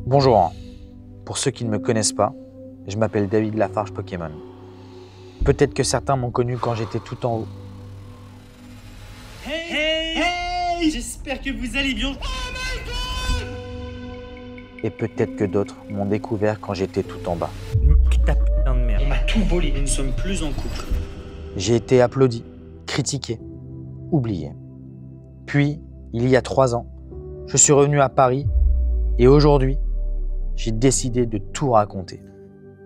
Bonjour, pour ceux qui ne me connaissent pas, je m'appelle David Lafarge Pokémon. Peut-être que certains m'ont connu quand j'étais tout en haut. Hey, j'espère que vous allez bien. Et peut-être que d'autres m'ont découvert quand j'étais tout en bas. Nique ta putain de merde. On m'a tout volé, nous ne sommes plus en couple. J'ai été applaudi, critiqué, oublié. Puis, il y a 3 ans, je suis revenu à Paris et aujourd'hui, j'ai décidé de tout raconter.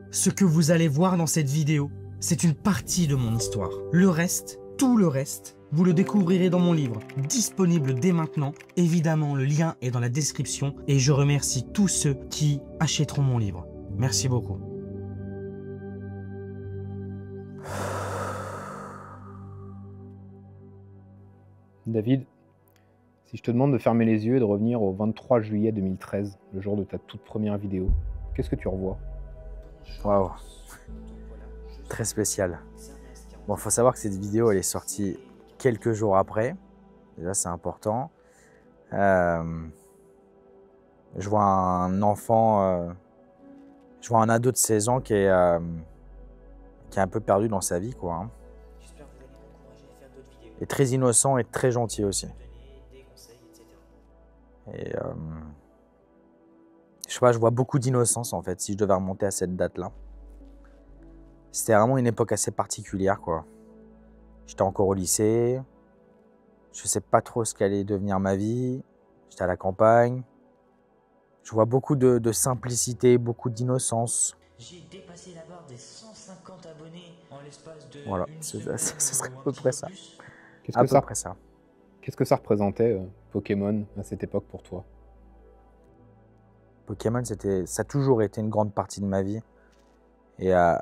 Ce que vous allez voir dans cette vidéo, c'est une partie de mon histoire. Le reste, tout le reste, vous le découvrirez dans mon livre, disponible dès maintenant. Évidemment, le lien est dans la description et je remercie tous ceux qui achèteront mon livre. Merci beaucoup. David, si je te demande de fermer les yeux et de revenir au 23 juillet 2013, le jour de ta toute première vidéo, qu'est-ce que tu revois? Waouh, très spécial. Bon, faut savoir que cette vidéo, elle est sortie quelques jours après. Déjà, c'est important. Je vois un enfant, je vois un ado de 16 ans qui est un peu perdu dans sa vie, quoi. Hein. Et très innocent et très gentil aussi. Et je sais pas, je vois beaucoup d'innocence en fait, si je devais remonter à cette date-là. C'était vraiment une époque assez particulière, quoi. J'étais encore au lycée, je sais pas trop ce qu'allait devenir ma vie, j'étais à la campagne. Je vois beaucoup de simplicité, beaucoup d'innocence. J'ai dépassé la barre des 150 abonnés en l'espace de Voilà, une ce semaine, serait à un peu petit près peu ça. plus. À peu près ça. Qu'est-ce que ça représentait, Pokémon, à cette époque pour toi? Pokémon, ça a toujours été une grande partie de ma vie. Et à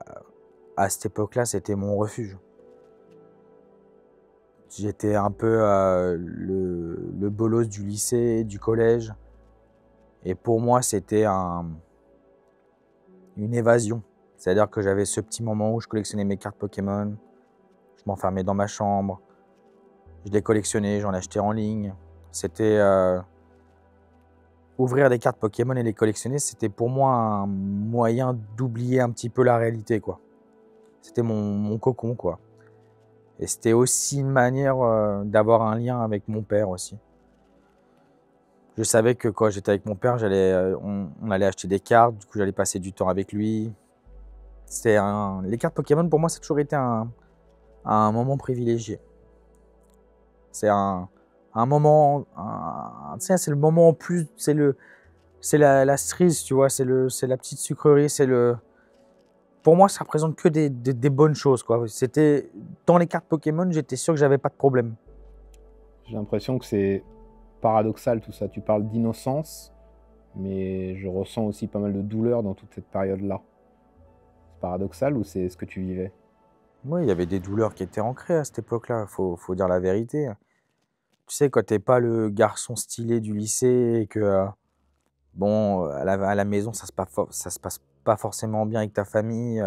cette époque-là, c'était mon refuge. J'étais un peu le bolos du lycée, du collège. Et pour moi, c'était une évasion. C'est-à-dire que j'avais ce petit moment où je collectionnais mes cartes Pokémon. Je m'enfermais dans ma chambre. Je les collectionnais, j'en achetais en ligne. C'était... ouvrir des cartes Pokémon et les collectionner, c'était pour moi un moyen d'oublier un petit peu la réalité, quoi. C'était mon cocon, quoi. Et c'était aussi une manière d'avoir un lien avec mon père aussi. Je savais que quand j'étais avec mon père, on allait acheter des cartes, du coup j'allais passer du temps avec lui. Les cartes Pokémon, pour moi, ça a toujours été un moment privilégié. C'est un moment, tu sais, c'est le moment en plus, c'est la cerise, tu vois, c'est la petite sucrerie, pour moi, ça représente que des bonnes choses, quoi. C'était, dans les cartes Pokémon, j'étais sûr que j'avais pas de problème. J'ai l'impression que c'est paradoxal tout ça. Tu parles d'innocence, mais je ressens aussi pas mal de douleur dans toute cette période-là. C'est paradoxal ou c'est ce que tu vivais? Oui, il y avait des douleurs qui étaient ancrées à cette époque-là, faut dire la vérité. Tu sais, quand t'es pas le garçon stylé du lycée et que, bon, à la maison, ça se passe pas forcément bien avec ta famille,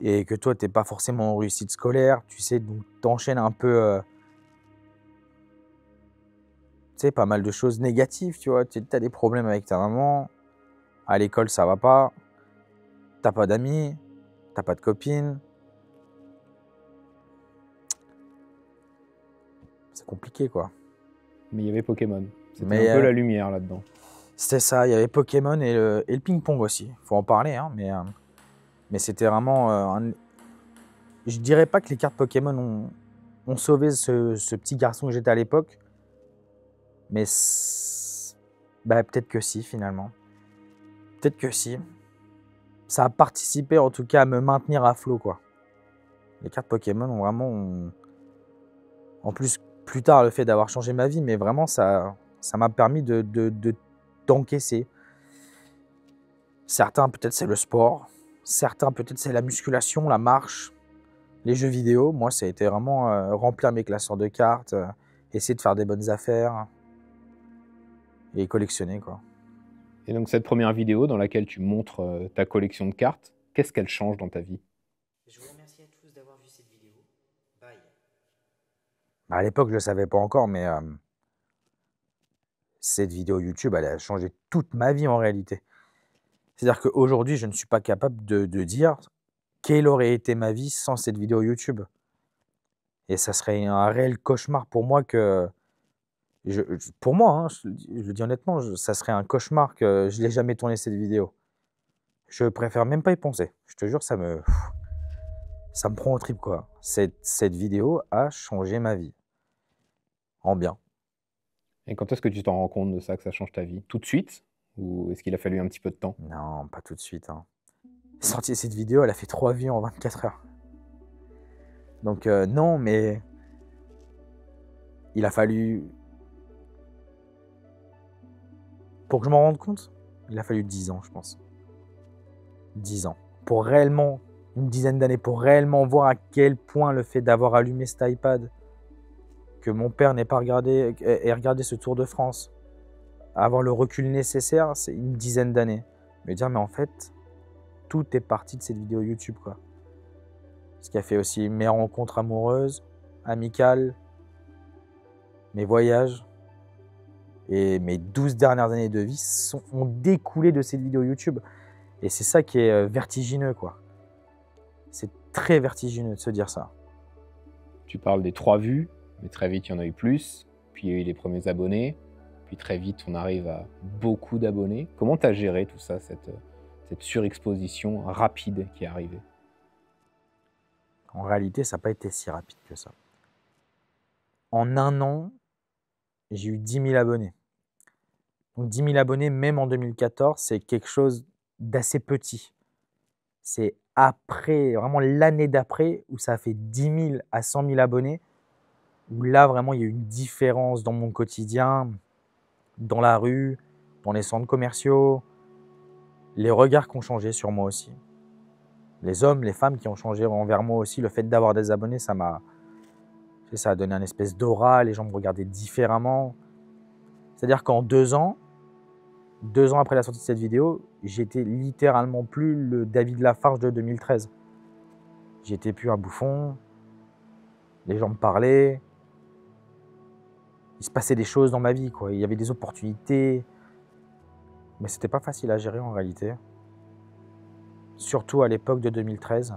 et que toi, t'es pas forcément en réussite scolaire, tu sais, donc t'enchaînes un peu, tu sais, pas mal de choses négatives, tu vois. T'as des problèmes avec ta maman, à l'école, ça va pas, t'as pas d'amis, t'as pas de copine. C'est compliqué, quoi. Mais il y avait Pokémon. C'était Mais un peu la lumière là-dedans. c'était ça, il y avait Pokémon et le ping-pong aussi, faut en parler, hein, mais c'était vraiment je dirais pas que les cartes Pokémon ont sauvé ce petit garçon que j'étais à l'époque, mais bah, peut-être que si, finalement. Peut-être que si. Ça a participé en tout cas à me maintenir à flot, quoi. Les cartes Pokémon ont vraiment... En plus, plus tard, le fait d'avoir changé ma vie, mais vraiment, ça m'a permis d'encaisser. Certains, peut-être, c'est le sport. Certains, peut-être, c'est la musculation, la marche, les jeux vidéo. Moi, ça a été vraiment remplir mes classeurs de cartes, essayer de faire des bonnes affaires et collectionner, quoi. Et donc cette première vidéo dans laquelle tu montres ta collection de cartes, qu'est-ce qu'elle change dans ta vie? Je vous remercie à tous d'avoir vu cette vidéo. Bye. À l'époque, je ne le savais pas encore, mais Cette vidéo YouTube, elle a changé toute ma vie en réalité. C'est-à-dire qu'aujourd'hui, je ne suis pas capable de dire quelle aurait été ma vie sans cette vidéo YouTube. Et ça serait un réel cauchemar pour moi que pour moi, hein, je le dis honnêtement, ça serait un cauchemar que je n'ai jamais tourné cette vidéo. Je préfère même pas y penser. Je te jure, ça me prend au trip, quoi. Cette vidéo a changé ma vie. En bien. Et quand est-ce que tu t'en rends compte de ça, que ça change ta vie? Tout de suite? Ou est-ce qu'il a fallu un petit peu de temps? Non, pas tout de suite, hein. Sorti cette vidéo, elle a fait 3 vues en 24 heures. Donc non, mais il a fallu... Pour que je m'en rende compte, il a fallu 10 ans, je pense. 10 ans. Pour réellement, une dizaine d'années, pour réellement voir à quel point le fait d'avoir allumé cet iPad, que mon père n'ait pas regardé, ait regardé ce Tour de France, avoir le recul nécessaire, c'est une dizaine d'années. Me dire, mais en fait, tout est parti de cette vidéo YouTube, quoi. Ce qui a fait aussi mes rencontres amoureuses, amicales, mes voyages et mes 12 dernières années de vie ont découlé de cette vidéo YouTube. Et c'est ça qui est vertigineux, quoi. C'est très vertigineux de se dire ça. Tu parles des 3 vues, mais très vite, il y en a eu plus. Puis il y a eu les premiers abonnés. Puis très vite, on arrive à beaucoup d'abonnés. Comment tu as géré tout ça, cette surexposition rapide qui est arrivée? En réalité, ça n'a pas été si rapide que ça. En un an, j'ai eu 10 000 abonnés. Donc 10 000 abonnés, même en 2014, c'est quelque chose d'assez petit. C'est après, vraiment l'année d'après, où ça a fait 10 000 à 100 000 abonnés, où là, vraiment, il y a eu une différence dans mon quotidien, dans la rue, dans les centres commerciaux, les regards qui ont changé sur moi aussi. Les hommes, les femmes qui ont changé envers moi aussi. Le fait d'avoir des abonnés, ça a donné un espèce d'aura, les gens me regardaient différemment. C'est-à-dire qu'en 2 ans après la sortie de cette vidéo, j'étais littéralement plus le David Lafarge de 2013. J'étais plus un bouffon, les gens me parlaient, il se passait des choses dans ma vie, quoi. Il y avait des opportunités, mais c'était pas facile à gérer en réalité. Surtout à l'époque de 2013,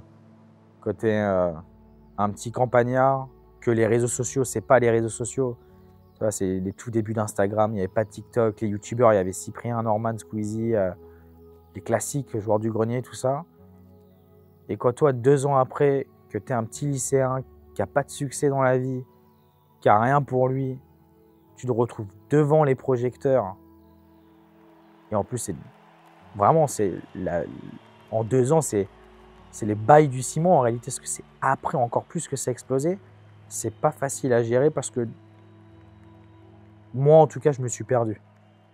quand tu es un petit campagnard, que les réseaux sociaux, c'est pas les réseaux sociaux. Tu vois, c'est les tout débuts d'Instagram, il n'y avait pas de TikTok, les youtubeurs, il y avait Cyprien, Norman, Squeezie, les classiques, joueurs du grenier, tout ça. Et quand toi, 2 ans après, que tu es un petit lycéen, qui n'a pas de succès dans la vie, qui n'a rien pour lui, tu te retrouves devant les projecteurs. Et en plus, en 2 ans, c'est les bails du ciment en réalité, parce que c'est après encore plus que ça a explosé. C'est pas facile à gérer parce que moi, en tout cas, je me suis perdu.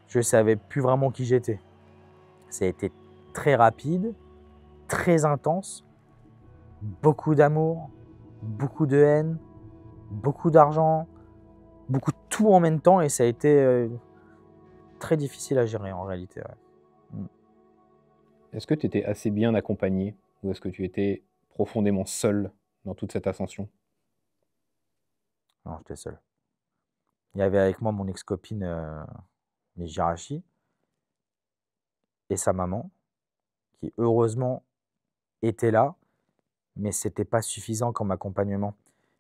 Je ne savais plus vraiment qui j'étais. Ça a été très rapide, très intense, beaucoup d'amour, beaucoup de haine, beaucoup d'argent, beaucoup de tout en même temps, et ça a été très difficile à gérer en réalité. Ouais. Est-ce que tu étais assez bien accompagné ou est-ce que tu étais profondément seul dans toute cette ascension? Non, j'étais seul. Il y avait avec moi mon ex-copine Mijirachi et sa maman, qui heureusement était là, mais ce n'était pas suffisant comme accompagnement.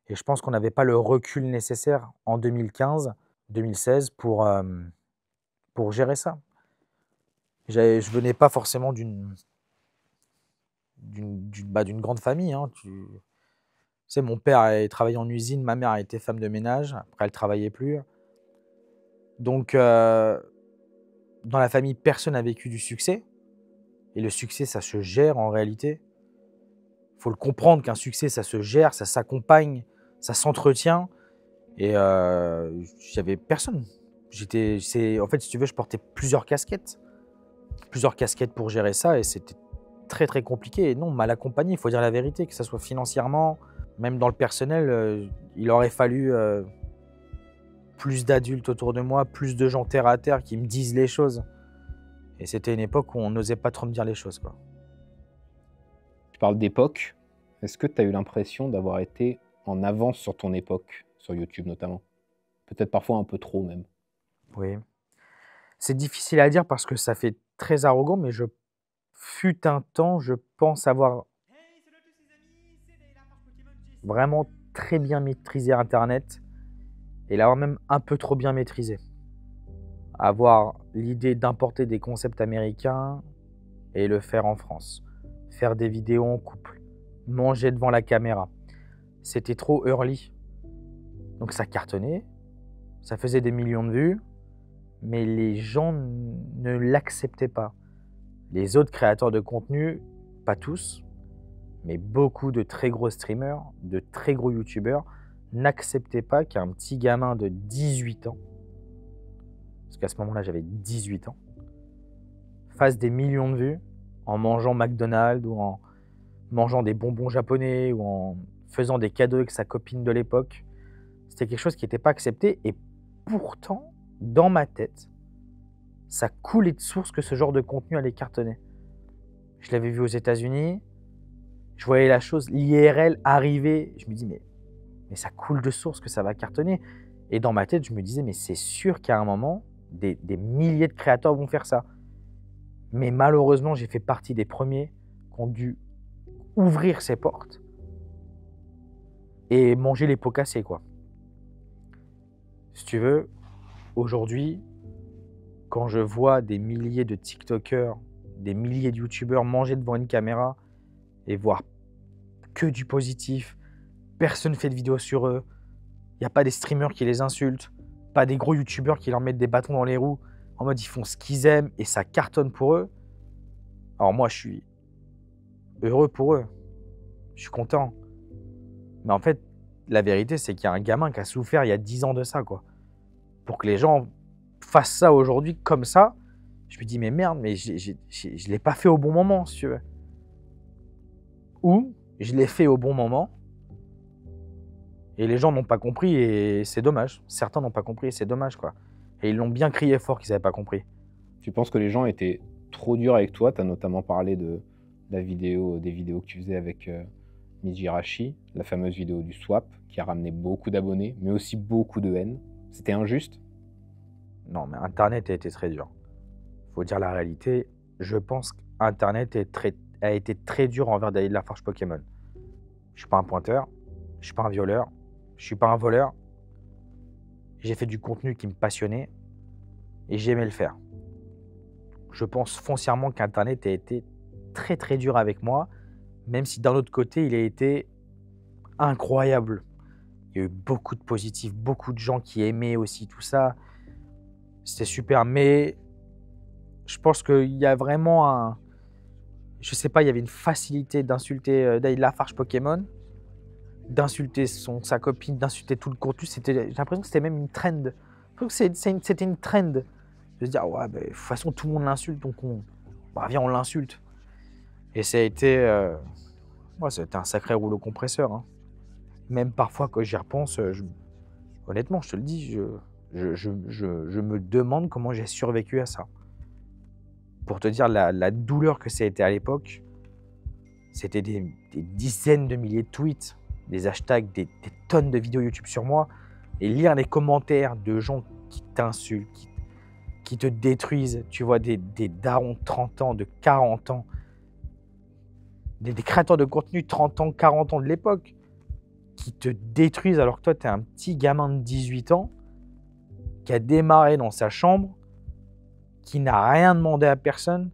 Et je pense qu'on n'avait pas le recul nécessaire en 2015-2016 pour gérer ça. Je venais pas forcément d'une grande famille. Hein. Tu sais, mon père travaillait en usine, ma mère a été femme de ménage, après elle ne travaillait plus. Donc, dans la famille, personne n'a vécu du succès. Et le succès, ça se gère en réalité. Il faut le comprendre qu'un succès, ça se gère, ça s'accompagne, ça s'entretient. Et j'avais personne. En fait, si tu veux, je portais plusieurs casquettes pour gérer ça. Et c'était très, très compliqué. Et non, mal accompagné, il faut dire la vérité, que ce soit financièrement, même dans le personnel, il aurait fallu plus d'adultes autour de moi, plus de gens terre à terre qui me disent les choses. Et c'était une époque où on n'osait pas trop me dire les choses, quoi. Tu parles d'époque. Est-ce que tu as eu l'impression d'avoir été en avance sur ton époque, sur YouTube notamment? Peut-être parfois un peu trop même. Oui. C'est difficile à dire parce que ça fait très arrogant, mais fut un temps, je pense avoir vraiment très bien maîtrisé internet et l'avoir même un peu trop bien maîtrisé. Avoir l'idée d'importer des concepts américains et le faire en France. Faire des vidéos en couple. Manger devant la caméra. C'était trop early. Donc ça cartonnait. Ça faisait des millions de vues. Mais les gens ne l'acceptaient pas. Les autres créateurs de contenu, pas tous, mais beaucoup de très gros streamers, de très gros youtubeurs, n'acceptaient pas qu'un petit gamin de 18 ans, parce qu'à ce moment-là j'avais 18 ans, fasse des millions de vues en mangeant McDonald's ou en mangeant des bonbons japonais ou en faisant des cadeaux avec sa copine de l'époque. C'était quelque chose qui n'était pas accepté et pourtant, dans ma tête, ça coulait de source que ce genre de contenu allait cartonner. Je l'avais vu aux États-Unis, je voyais la chose, l'IRL arriver, je me dis mais ça coule de source que ça va cartonner. Et dans ma tête, je me disais mais c'est sûr qu'à un moment, des milliers de créateurs vont faire ça. Mais malheureusement, j'ai fait partie des premiers qui ont dû ouvrir ces portes et manger les pots cassés, quoi. Si tu veux, aujourd'hui, quand je vois des milliers de TikTokers, des milliers de YouTubeurs manger devant une caméra et voir que du positif, personne ne fait de vidéo sur eux, il n'y a pas des streamers qui les insultent, pas des gros YouTubeurs qui leur mettent des bâtons dans les roues, en mode ils font ce qu'ils aiment et ça cartonne pour eux. Alors moi, je suis heureux pour eux, je suis content. Mais en fait, la vérité, c'est qu'il y a un gamin qui a souffert il y a 10 ans de ça, quoi. Pour que les gens fassent ça aujourd'hui comme ça, je me dis, mais merde, mais je ne l'ai pas fait au bon moment, si tu veux. Ou je l'ai fait au bon moment et les gens n'ont pas compris et c'est dommage. Certains n'ont pas compris et c'est dommage, quoi. Et ils l'ont bien crié fort qu'ils n'avaient pas compris. Tu penses que les gens étaient trop durs avec toi? Tu as notamment parlé de des vidéos que tu faisais avec Mijirachi, la fameuse vidéo du swap, qui a ramené beaucoup d'abonnés, mais aussi beaucoup de haine. C'était injuste? Non, mais Internet a été très dur. Faut dire la réalité. Je pense qu'Internet a été très dur envers David Lafarge Pokémon. Je suis pas un pointeur, je suis pas un violeur, je suis pas un voleur. J'ai fait du contenu qui me passionnait et j'aimais le faire. Je pense foncièrement qu'Internet a été très très dur avec moi, même si d'un autre côté, il a été incroyable. Il y a eu beaucoup de positifs, beaucoup de gens qui aimaient aussi tout ça. C'était super, mais je pense qu'il y a vraiment un... Je sais pas, il y avait une facilité d'insulter David Lafarge Pokémon, d'insulter sa copine, d'insulter tout le contenu. J'ai l'impression que c'était même une trend. C'était une trend de se dire, ouais, bah, de toute façon, tout le monde l'insulte, donc viens, on l'insulte. Et ça a été... c'était un sacré rouleau compresseur. Hein. Même parfois, quand j'y repense, honnêtement, je te le dis, je me demande comment j'ai survécu à ça. Pour te dire la douleur que ça a été à l'époque, c'était des dizaines de milliers de tweets, des hashtags, des tonnes de vidéos YouTube sur moi, et lire les commentaires de gens qui t'insultent, qui te détruisent. Tu vois des darons de 30 ans, de 40 ans, des créateurs de contenu 30 ans, 40 ans de l'époque, qui te détruisent alors que toi, tu es un petit gamin de 18 ans qui a démarré dans sa chambre, qui n'a rien demandé à personne,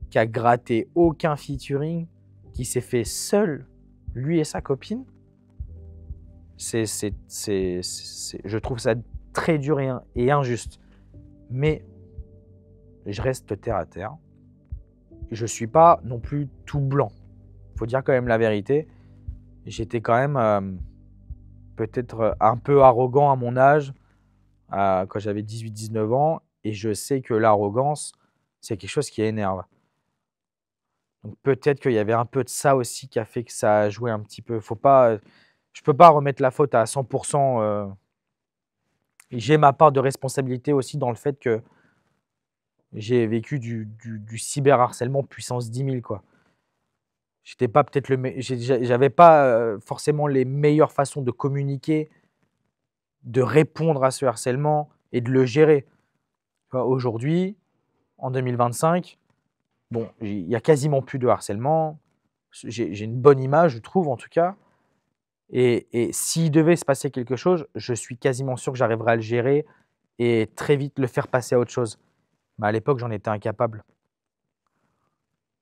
qui a gratté aucun featuring, qui s'est fait seul, lui et sa copine. Je trouve ça très dur et injuste. Mais je reste terre à terre. Je ne suis pas non plus tout blanc. Il faut dire quand même la vérité. J'étais quand même peut-être un peu arrogant à mon âge, quand j'avais 18-19 ans. Et je sais que l'arrogance, c'est quelque chose qui énerve. Donc peut-être qu'il y avait un peu de ça aussi qui a fait que ça a joué un petit peu. Je ne peux pas remettre la faute à 100%. J'ai ma part de responsabilité aussi dans le fait que j'ai vécu du cyberharcèlement puissance 10 000, quoi. J'étais pas peut-être j'avais pas forcément les meilleures façons de communiquer, de répondre à ce harcèlement et de le gérer. Tu vois, aujourd'hui, en 2025, bon, il y a quasiment plus de harcèlement. J'ai une bonne image, je trouve, en tout cas. Et s'il devait se passer quelque chose, je suis quasiment sûr que j'arriverai à le gérer et très vite le faire passer à autre chose. Mais à l'époque, j'en étais incapable.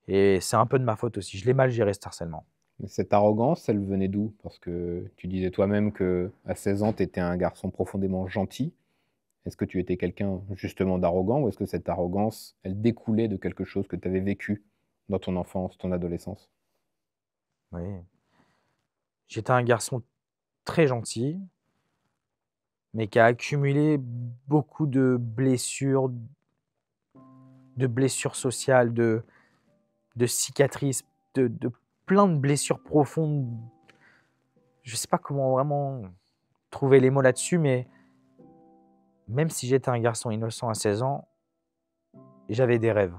Et c'est un peu de ma faute aussi. Je l'ai mal géré, cet harcèlement. Mais cette arrogance, elle venait d'où? Parce que tu disais toi-même que à 16 ans, tu étais un garçon profondément gentil. Est-ce que tu étais quelqu'un justement d'arrogant ou est-ce que cette arrogance, elle découlait de quelque chose que tu avais vécu dans ton enfance, ton adolescence? Oui. J'étais un garçon très gentil, mais qui a accumulé beaucoup de blessures sociales, de cicatrices, de plein de blessures profondes. Je ne sais pas comment vraiment trouver les mots là-dessus, mais même si j'étais un garçon innocent à 16 ans, j'avais des rêves.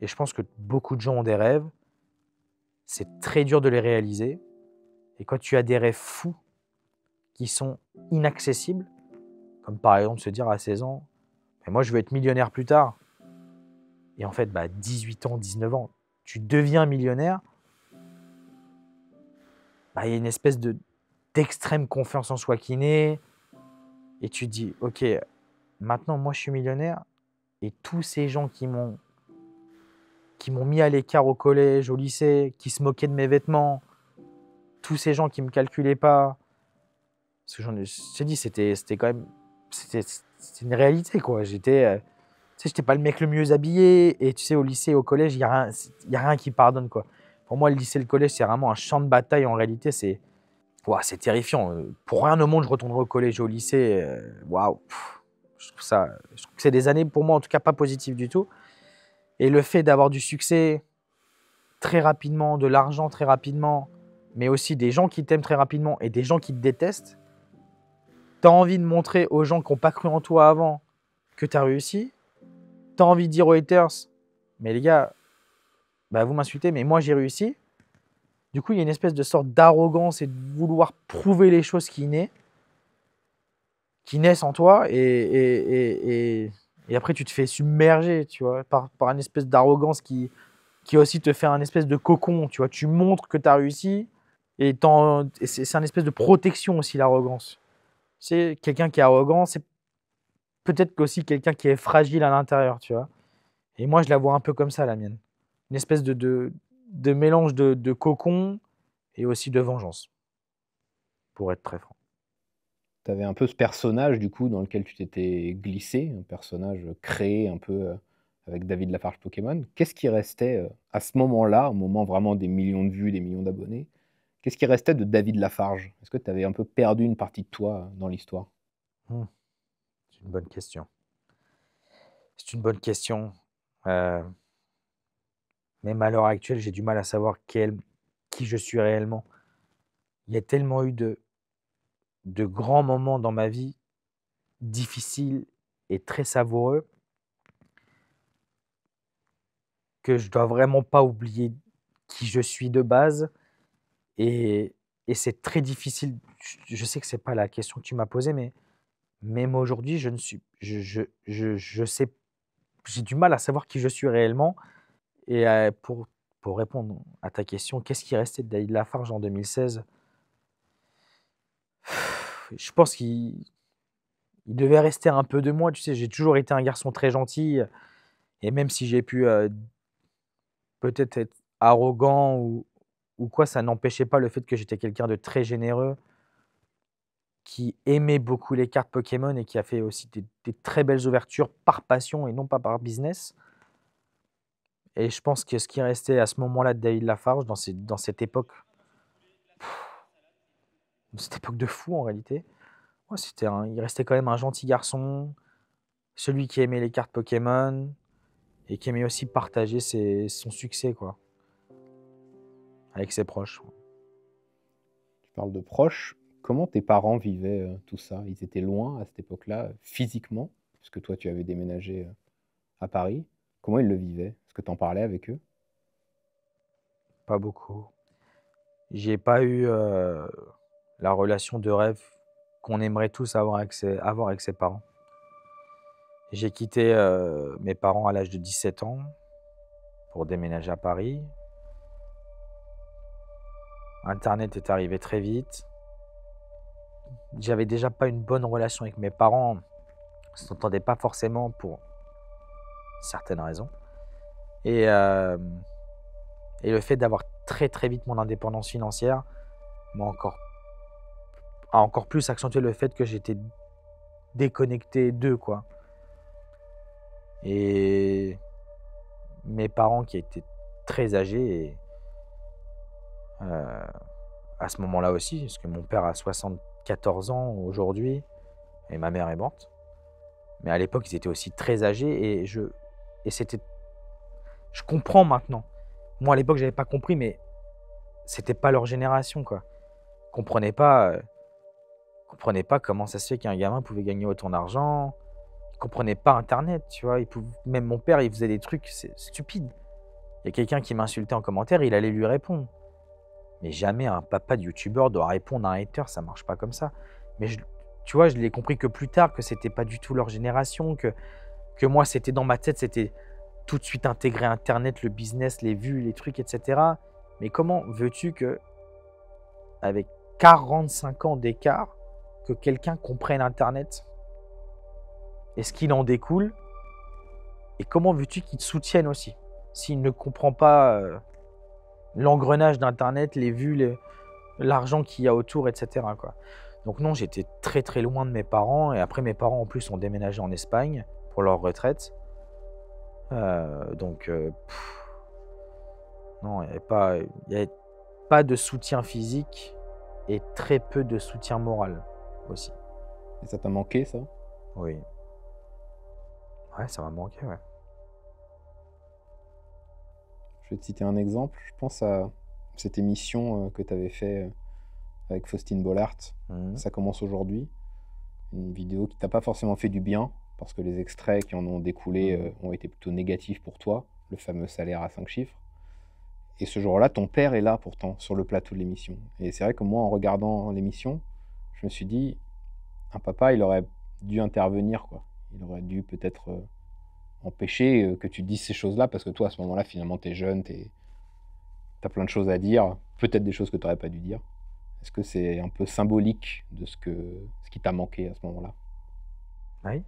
Et je pense que beaucoup de gens ont des rêves. C'est très dur de les réaliser. Et quand tu as des rêves fous qui sont inaccessibles, comme par exemple se dire à 16 ans, mais moi je veux être millionnaire plus tard. Et en fait, 18 ans, 19 ans, tu deviens millionnaire. Il y a une espèce d'extrême confiance en soi qui naît. Et tu te dis, ok, maintenant moi je suis millionnaire. Et tous ces gens qui m'ont mis à l'écart au collège, au lycée, qui se moquaient de mes vêtements, tous ces gens qui me calculaient pas, parce que je t'ai dit, c'était quand même, c'était une réalité quoi. J'étais pas le mec le mieux habillé, et tu sais, au lycée, au collège, il y a rien qui pardonne quoi. Pour moi, le lycée, le collège, c'est vraiment un champ de bataille. En réalité, c'est terrifiant. Pour rien au monde, je retournerai au collège et au lycée. Waouh, je trouve que c'est des années pour moi, en tout cas, pas positives du tout. Et le fait d'avoir du succès très rapidement, de l'argent très rapidement, mais aussi des gens qui t'aiment très rapidement et des gens qui te détestent, tu as envie de montrer aux gens qui n'ont pas cru en toi avant que tu as réussi. Tu as envie de dire aux haters, mais les gars, vous m'insultez, mais moi j'ai réussi. Du coup, il y a une espèce de sorte d'arrogance et de vouloir prouver les choses qui naissent en toi. Et après, tu te fais submerger, tu vois, par une espèce d'arrogance qui aussi te fait un espèce de cocon, tu vois. Tu montres que tu as réussi et c'est un espèce de protection aussi, l'arrogance. C'est quelqu'un qui est arrogant, c'est peut-être aussi quelqu'un qui est fragile à l'intérieur, tu vois. Et moi, je la vois un peu comme ça, la mienne. Une espèce de mélange de cocon et aussi de vengeance, pour être très franc. Tu avais un peu ce personnage du coup dans lequel tu t'étais glissé, un personnage créé un peu avec David Lafarge Pokémon. Qu'est-ce qui restait à ce moment-là, au moment vraiment des millions de vues, des millions d'abonnés? Qu'est-ce qui restait de David Lafarge? Est-ce que tu avais un peu perdu une partie de toi dans l'histoire? C'est une bonne question. C'est une bonne question. Même à l'heure actuelle, j'ai du mal à savoir qui je suis réellement. Il y a tellement eu de grands moments dans ma vie, difficiles et très savoureux, que je dois vraiment pas oublier qui je suis de base. Et c'est très difficile. Je sais que c'est pas la question que tu m'as posée, mais même aujourd'hui, je sais, j'ai du mal à savoir qui je suis réellement. Et pour répondre à ta question, qu'est-ce qui restait de David Lafarge en 2016? Je pense qu'il devait rester un peu de moi. Tu sais, j'ai toujours été un garçon très gentil. Et même si j'ai pu peut-être être arrogant ou quoi, ça n'empêchait pas le fait que j'étais quelqu'un de très généreux, qui aimait beaucoup les cartes Pokémon et qui a fait aussi des très belles ouvertures par passion et non pas par business. Et je pense que ce qui restait à ce moment-là de David Lafarge, dans cette époque de fou en réalité, ouais, il restait quand même un gentil garçon, celui qui aimait les cartes Pokémon et qui aimait aussi partager son succès quoi, avec ses proches. Tu parles de proches. Comment tes parents vivaient tout ça? Ils étaient loin à cette époque-là, physiquement, puisque toi tu avais déménagé à Paris. Comment ils le vivaient? Est-ce que tu en parlais avec eux? Pas beaucoup. J'ai pas eu la relation de rêve qu'on aimerait tous avoir avec ses parents. J'ai quitté mes parents à l'âge de 17 ans pour déménager à Paris. Internet est arrivé très vite. J'avais déjà pas une bonne relation avec mes parents. On ne s'entendait pas forcément pour certaines raisons. Et le fait d'avoir très très vite mon indépendance financière a encore plus accentué le fait que j'étais déconnecté d'eux, quoi. Et mes parents qui étaient très âgés, et, à ce moment-là aussi, parce que mon père a 74 ans aujourd'hui, et ma mère est morte. Mais à l'époque, ils étaient aussi très âgés, et je comprends maintenant. Moi, à l'époque, j'avais pas compris, mais c'était pas leur génération, quoi. Je comprenais pas comment ça se fait qu'un gamin pouvait gagner autant d'argent. Ils comprenaient pas Internet, tu vois. Même mon père, il faisait des trucs, c'est stupide. Il y a quelqu'un qui m'insultait en commentaire, il allait lui répondre. Mais jamais un papa de youtubeur doit répondre à un hater, ça marche pas comme ça. Mais tu vois, je l'ai compris que plus tard, que c'était pas du tout leur génération, que moi, c'était dans ma tête, c'était tout de suite intégrer Internet, le business, les vues, les trucs, etc. Mais comment veux-tu que, avec 45 ans d'écart, que quelqu'un comprenne Internet et ce qu'il en découle? Et comment veux-tu qu'il te soutienne aussi, s'il ne comprend pas l'engrenage d'Internet, les vues, l'argent qu'il y a autour, etc., quoi. Donc non, j'étais très très loin de mes parents. Et après, mes parents en plus ont déménagé en Espagne pour leur retraite. Non, il n'y avait pas de soutien physique et très peu de soutien moral aussi. Et ça t'a manqué, ça? Oui. Ouais, ça m'a manqué, ouais. Je vais te citer un exemple. Je pense à cette émission que tu avais fait avec Faustine Bollard. Ça commence aujourd'hui. Une vidéo qui t'a pas forcément fait du bien, parce que les extraits qui en ont découlé ont été plutôt négatifs pour toi, le fameux salaire à 5 chiffres. Et ce jour-là, ton père est là pourtant, sur le plateau de l'émission. Et c'est vrai que moi, en regardant l'émission, je me suis dit, un papa, il aurait dû intervenir, quoi. Il aurait dû peut-être empêcher que tu dises ces choses-là, parce que toi, à ce moment-là, finalement, tu es jeune, t'as plein de choses à dire, peut-être des choses que tu n'aurais pas dû dire. Est-ce que c'est un peu symbolique de ce qui t'a manqué à ce moment-là? Oui.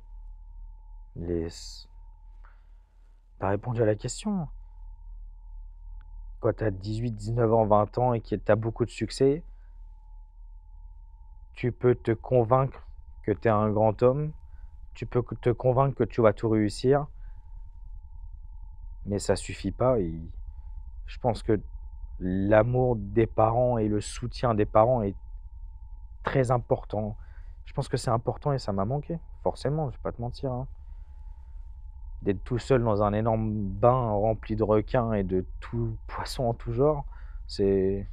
T'as répondu à la question. Quand tu as 18, 19 ans, 20 ans et que tu as beaucoup de succès, tu peux te convaincre que tu es un grand homme, tu peux te convaincre que tu vas tout réussir, mais ça suffit pas. Et je pense que l'amour des parents et le soutien des parents est très important. Je pense que c'est important et ça m'a manqué, forcément, je vais pas te mentir, hein. D'être tout seul dans un énorme bain rempli de requins et de tout poissons en tout genre, c'est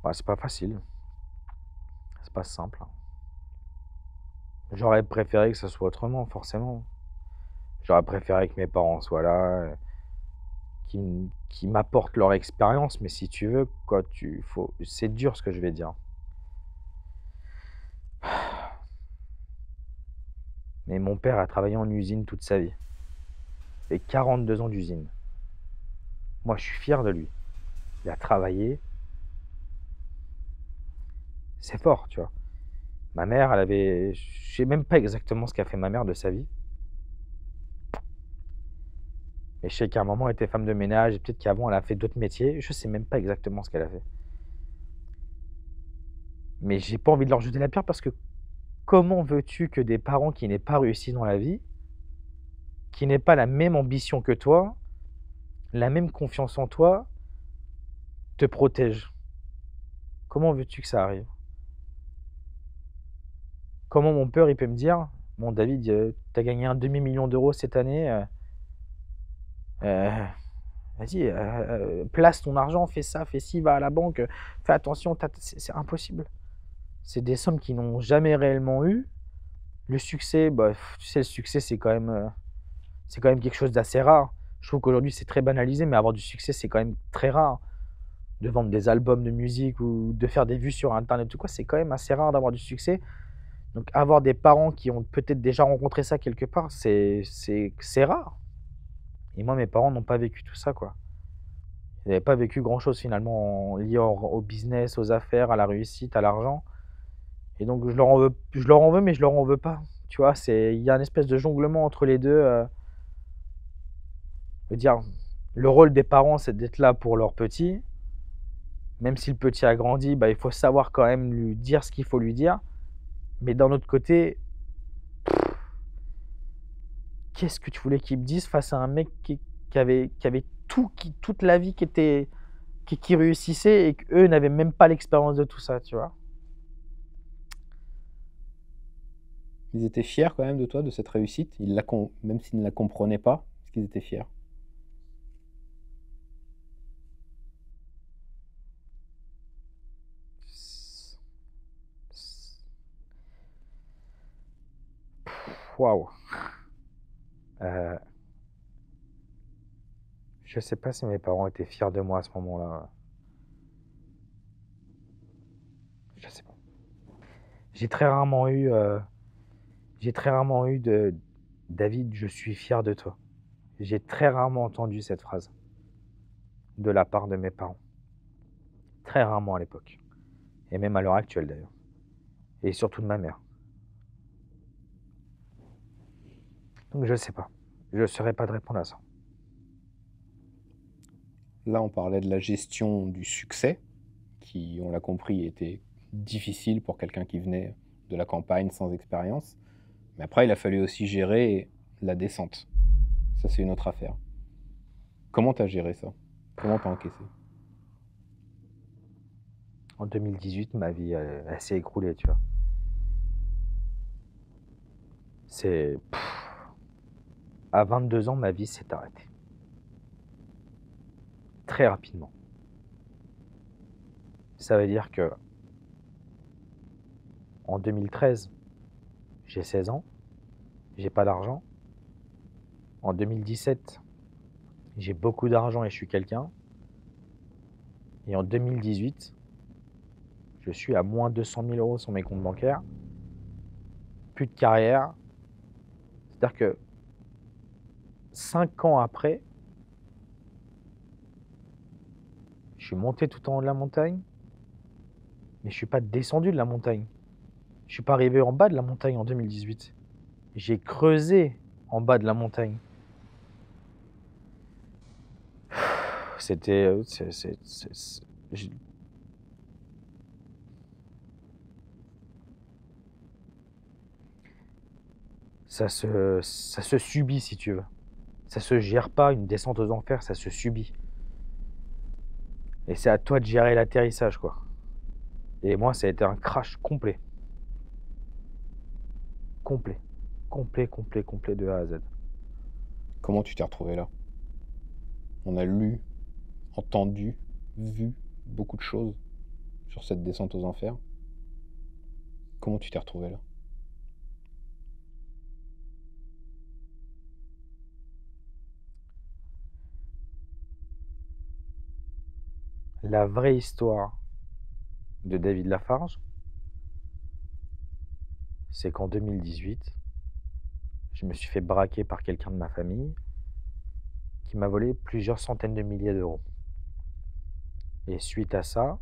pas facile. C'est pas simple, hein. J'aurais préféré que ça soit autrement, forcément. J'aurais préféré que mes parents soient là, qui m'apportent leur expérience, mais si tu veux, quoi, c'est dur ce que je vais dire. Mais mon père a travaillé en usine toute sa vie. Et 42 ans d'usine. Moi, je suis fier de lui. Il a travaillé. C'est fort, tu vois. Ma mère, je sais même pas exactement ce qu'a fait ma mère de sa vie. Mais je sais qu'à un moment, elle était femme de ménage, et peut-être qu'avant, elle a fait d'autres métiers. Je sais même pas exactement ce qu'elle a fait. Mais j'ai pas envie de leur jeter la pierre, parce que comment veux-tu que des parents qui n'aient pas réussi dans la vie, qui n'aient pas la même ambition que toi, la même confiance en toi, te protègent? Comment veux-tu que ça arrive? Comment mon père, il peut me dire, bon David, t'as gagné un demi-million d'euros cette année, vas-y, place ton argent, fais ça, fais ci, va à la banque, fais attention, c'est impossible. C'est des sommes qu'ils n'ont jamais réellement eu. Le succès, tu sais, le succès, c'est quand même quelque chose d'assez rare. Je trouve qu'aujourd'hui, c'est très banalisé, mais avoir du succès, c'est quand même très rare. De vendre des albums de musique ou de faire des vues sur Internet, tout quoi, c'est quand même assez rare d'avoir du succès. Donc avoir des parents qui ont peut-être déjà rencontré ça quelque part, c'est rare. Et moi, mes parents n'ont pas vécu tout ça, quoi. Ils n'avaient pas vécu grand-chose finalement lié au business, aux affaires, à la réussite, à l'argent. Et donc je leur en veux, mais je leur en veux pas. Tu vois, il y a une espèce de jonglement entre les deux. Je veux dire, le rôle des parents, c'est d'être là pour leur petit. Même si le petit a grandi, bah, il faut savoir quand même lui dire ce qu'il faut lui dire. Mais d'un autre côté, qu'est-ce que tu voulais qu'il me dise face à un mec qui avait tout, toute la vie qui réussissait et qu'eux n'avaient même pas l'expérience de tout ça, tu vois. Ils étaient fiers quand même de toi, de cette réussite, même s'ils ne la comprenaient pas, est-ce qu'ils étaient fiers? Waouh. Je sais pas si mes parents étaient fiers de moi à ce moment-là. Je sais pas. J'ai très rarement eu de David, je suis fier de toi. J'ai très rarement entendu cette phrase de la part de mes parents. Très rarement à l'époque. Et même à l'heure actuelle d'ailleurs. Et surtout de ma mère. Donc je sais pas. Je ne saurais pas de répondre à ça. Là, on parlait de la gestion du succès, qui, on l'a compris, était difficile pour quelqu'un qui venait de la campagne sans expérience. Mais après, il a fallu aussi gérer la descente. Ça, c'est une autre affaire. Comment tu as géré ça? Comment tu as encaissé? En 2018, ma vie, elle s'est écroulée, tu vois. À 22 ans, ma vie s'est arrêtée. Très rapidement. Ça veut dire que en 2013, j'ai 16 ans, j'ai pas d'argent. En 2017, j'ai beaucoup d'argent et je suis quelqu'un. Et en 2018, je suis à moins 200 000 euros sur mes comptes bancaires. Plus de carrière. C'est-à-dire que 5 ans après, je suis monté tout en haut de la montagne, mais je ne suis pas descendu de la montagne. Je ne suis pas arrivé en bas de la montagne en 2018. J'ai creusé en bas de la montagne. C'était... Ça se subit, si tu veux. Ça se gère pas, une descente aux enfers, ça se subit. Et c'est à toi de gérer l'atterrissage, quoi. Et moi, ça a été un crash complet. Complet. Complet de A à Z. Comment tu t'es retrouvé là? On a lu, entendu, vu beaucoup de choses sur cette descente aux enfers. Comment tu t'es retrouvé là? La vraie histoire de David Lafarge, c'est qu'en 2018, je me suis fait braquer par quelqu'un de ma famille qui m'a volé plusieurs centaines de milliers d'euros. Et suite à ça,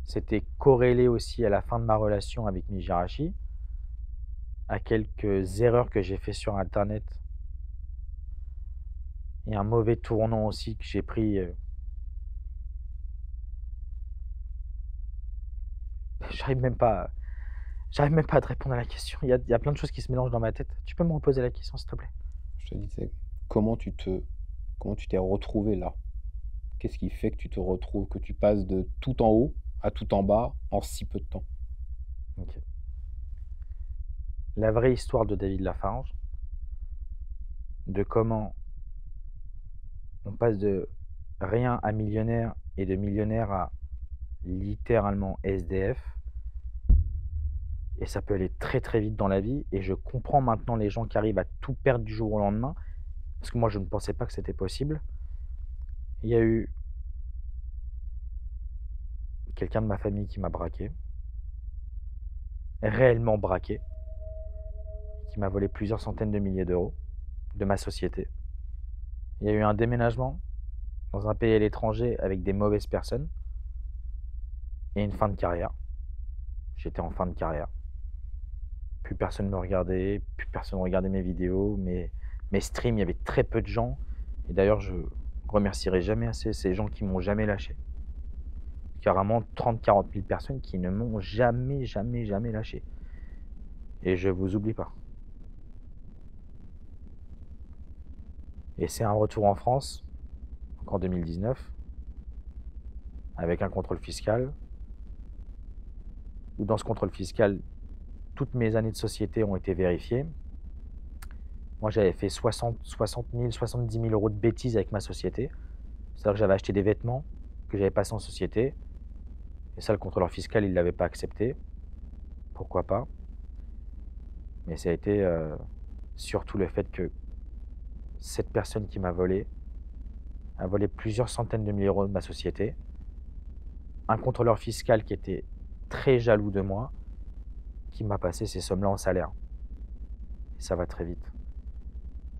c'était corrélé aussi à la fin de ma relation avec Mijirachi, à quelques erreurs que j'ai fait sur Internet et un mauvais tournant aussi que j'ai pris. J'arrive même pas à te répondre à la question. Il y a plein de choses qui se mélangent dans ma tête. Tu peux me reposer la question, s'il te plaît? Je te disais, comment tu t'es retrouvé là? Qu'est-ce qui fait que tu te retrouves, que tu passes de tout en haut à tout en bas en si peu de temps? Ok. La vraie histoire de David Lafarge, de comment on passe de rien à millionnaire et de millionnaire à littéralement SDF. Et ça peut aller très très vite dans la vie. Et je comprends maintenant les gens qui arrivent à tout perdre du jour au lendemain. Parce que moi, je ne pensais pas que c'était possible. Il y a eu quelqu'un de ma famille qui m'a braqué. réellement braqué, qui m'a volé plusieurs centaines de milliers d'euros de ma société. Il y a eu un déménagement dans un pays à l'étranger avec des mauvaises personnes et une fin de carrière. J'étais en fin de carrière. Plus personne me regardait, plus personne regardait mes vidéos, mes streams, il y avait très peu de gens. Et d'ailleurs, je remercierai jamais assez ces gens qui m'ont jamais lâché. Carrément 30-40 000 personnes qui ne m'ont jamais lâché. Et je vous oublie pas. Et c'est un retour en France, donc en 2019, avec un contrôle fiscal, où dans ce contrôle fiscal, toutes mes années de société ont été vérifiées. Moi, j'avais fait 60 000, 70 000 euros de bêtises avec ma société. C'est-à-dire que j'avais acheté des vêtements que j'avais passés en société. Et ça, le contrôleur fiscal, il ne l'avait pas accepté. Pourquoi pas? Mais ça a été surtout le fait que cette personne qui m'a volé a volé plusieurs centaines de milliers d'euros de ma société. Un contrôleur fiscal qui était très jaloux de moi, qui m'a passé ces sommes-là en salaire. Et ça va très vite.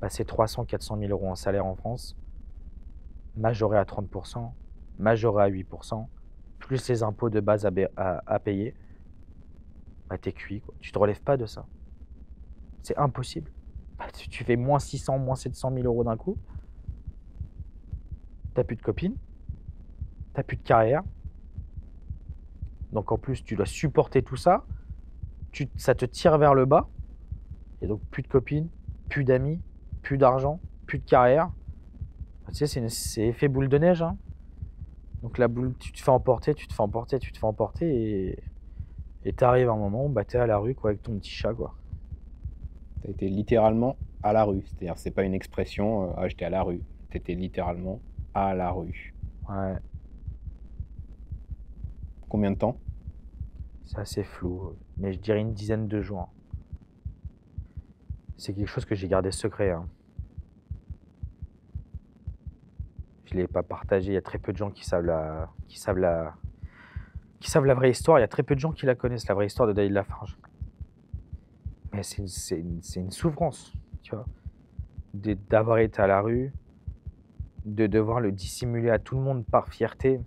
Passer 300-400 000 euros en salaire en France, majoré à 30%, majoré à 8%, plus les impôts de base à payer, bah t'es cuit, quoi. Tu te relèves pas de ça. C'est impossible. Bah, tu fais moins 600, moins 700 000 euros d'un coup. T'as plus de copine. T'as plus de carrière. Donc en plus, tu dois supporter tout ça. Ça te tire vers le bas. Et donc plus de copine, plus d'amis, plus d'argent, plus de carrière. Tu sais, c'est effet boule de neige. Hein. Donc la boule, tu te fais emporter, tu te fais emporter, tu te fais emporter. Et t'arrives à un moment où bah, t'es à la rue quoi, avec ton petit chat. Quoi. T'as été littéralement à la rue. C'est-à-dire, c'est pas une expression, ah, j'étais à la rue. T'étais littéralement à la rue. Ouais. Combien de temps? C'est assez flou, mais je dirais une dizaine de jours. C'est quelque chose que j'ai gardé secret. Hein. Je ne l'ai pas partagé. Il y a très peu de gens qui savent la vraie histoire. Il y a très peu de gens qui la connaissent, la vraie histoire de David Lafarge. Mais c'est une souffrance, tu vois, d'avoir été à la rue, de devoir le dissimuler à tout le monde par fierté,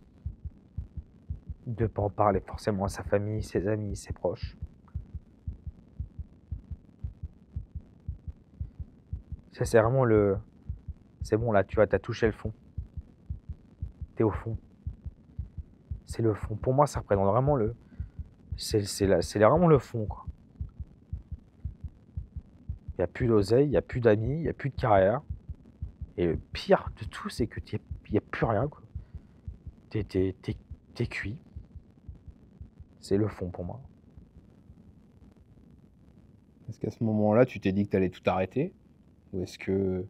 de ne pas en parler forcément à sa famille, ses amis, ses proches. Ça, c'est vraiment le... C'est bon, là, tu vois, t'as touché le fond. T'es au fond. C'est le fond. Pour moi, ça représente vraiment le... C'est vraiment le fond, quoi. Il n'y a plus d'oseille, il n'y a plus d'amis, il n'y a plus de carrière. Et le pire de tout, c'est que il n'y a plus rien, quoi. T'es cuit. C'est le fond pour moi. Est-ce qu'à ce moment-là, tu t'es dit que tu allais tout arrêter? Ou est-ce que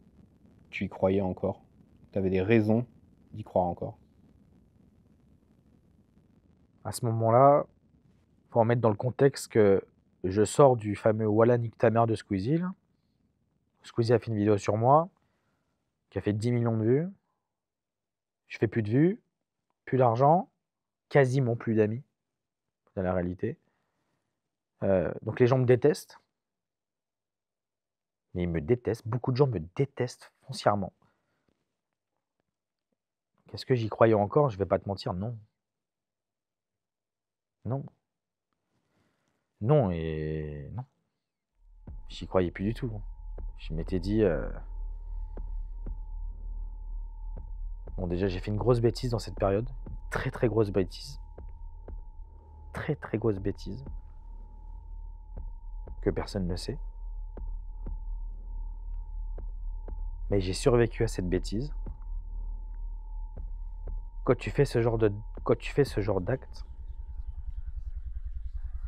tu y croyais encore? Tu avais des raisons d'y croire encore? À ce moment-là, il faut en mettre dans le contexte que je sors du fameux Wallah nique ta mère de Squeezie. Là. Squeezie a fait une vidéo sur moi qui a fait 10 millions de vues. Je fais plus de vues, plus d'argent, quasiment plus d'amis, dans la réalité. Donc les gens me détestent. Mais ils me détestent. Beaucoup de gens me détestent foncièrement. Est-ce que j'y croyais encore? Je vais pas te mentir, non. Non. Non et non. J'y croyais plus du tout. Je m'étais dit... Bon, déjà, j'ai fait une grosse bêtise dans cette période. Une très, très grosse bêtise. Très, très grosse bêtise. Que personne ne sait. Mais j'ai survécu à cette bêtise. Quand tu fais ce genre d'acte,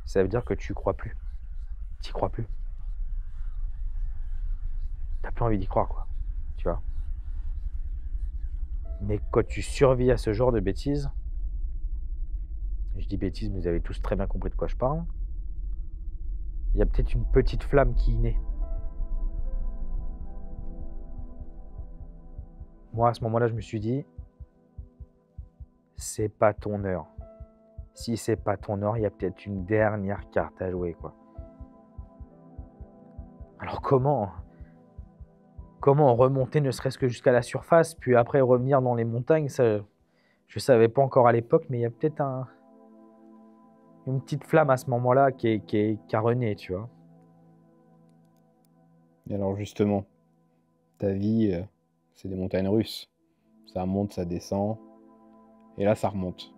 ça veut dire que tu crois plus. T'y crois plus. T'as plus envie d'y croire, quoi. Tu vois. Mais quand tu survis à ce genre de bêtises, je dis bêtises, mais vous avez tous très bien compris de quoi je parle, il y a peut-être une petite flamme qui naît. Moi, à ce moment-là, je me suis dit, c'est pas ton heure. si c'est pas ton heure, il y a peut-être une dernière carte à jouer, quoi. Alors comment remonter ne serait-ce que jusqu'à la surface, puis après revenir dans les montagnes, ça, je savais pas encore à l'époque, mais il y a peut-être une petite flamme à ce moment-là qui a rené, tu vois. Et alors justement, ta vie, c'est des montagnes russes. Ça monte, ça descend. Et là, ça remonte.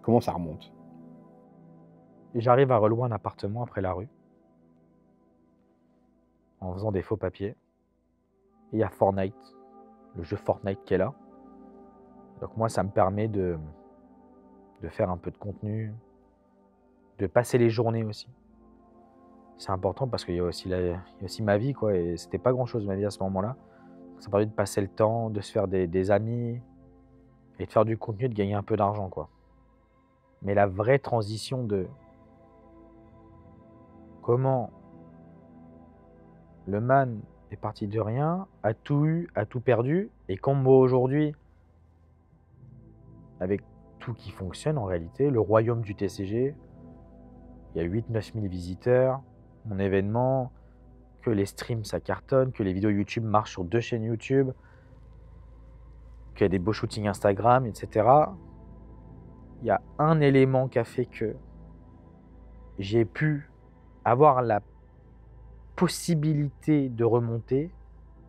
Comment ça remonte? Et j'arrive à relouer un appartement après la rue, en faisant des faux papiers. Et il y a Fortnite, le jeu Fortnite qui est là. Donc moi, ça me permet de faire un peu de contenu, de passer les journées aussi. C'est important parce qu'il y a aussi ma vie, quoi. Et c'était pas grand-chose ma vie à ce moment-là. Ça permet de passer le temps, de se faire des amis et de faire du contenu, de gagner un peu d'argent, quoi. Mais la vraie transition de comment le man est parti de rien, a tout eu, a tout perdu, et comme moi aujourd'hui, avec tout qui fonctionne en réalité, le royaume du TCG, il y a 8-9 000 visiteurs, mon événement, que les streams ça cartonne, que les vidéos YouTube marchent sur 2 chaînes YouTube, qu'il y a des beaux shootings Instagram, etc. Il y a un élément qui a fait que j'ai pu avoir la possibilité de remonter,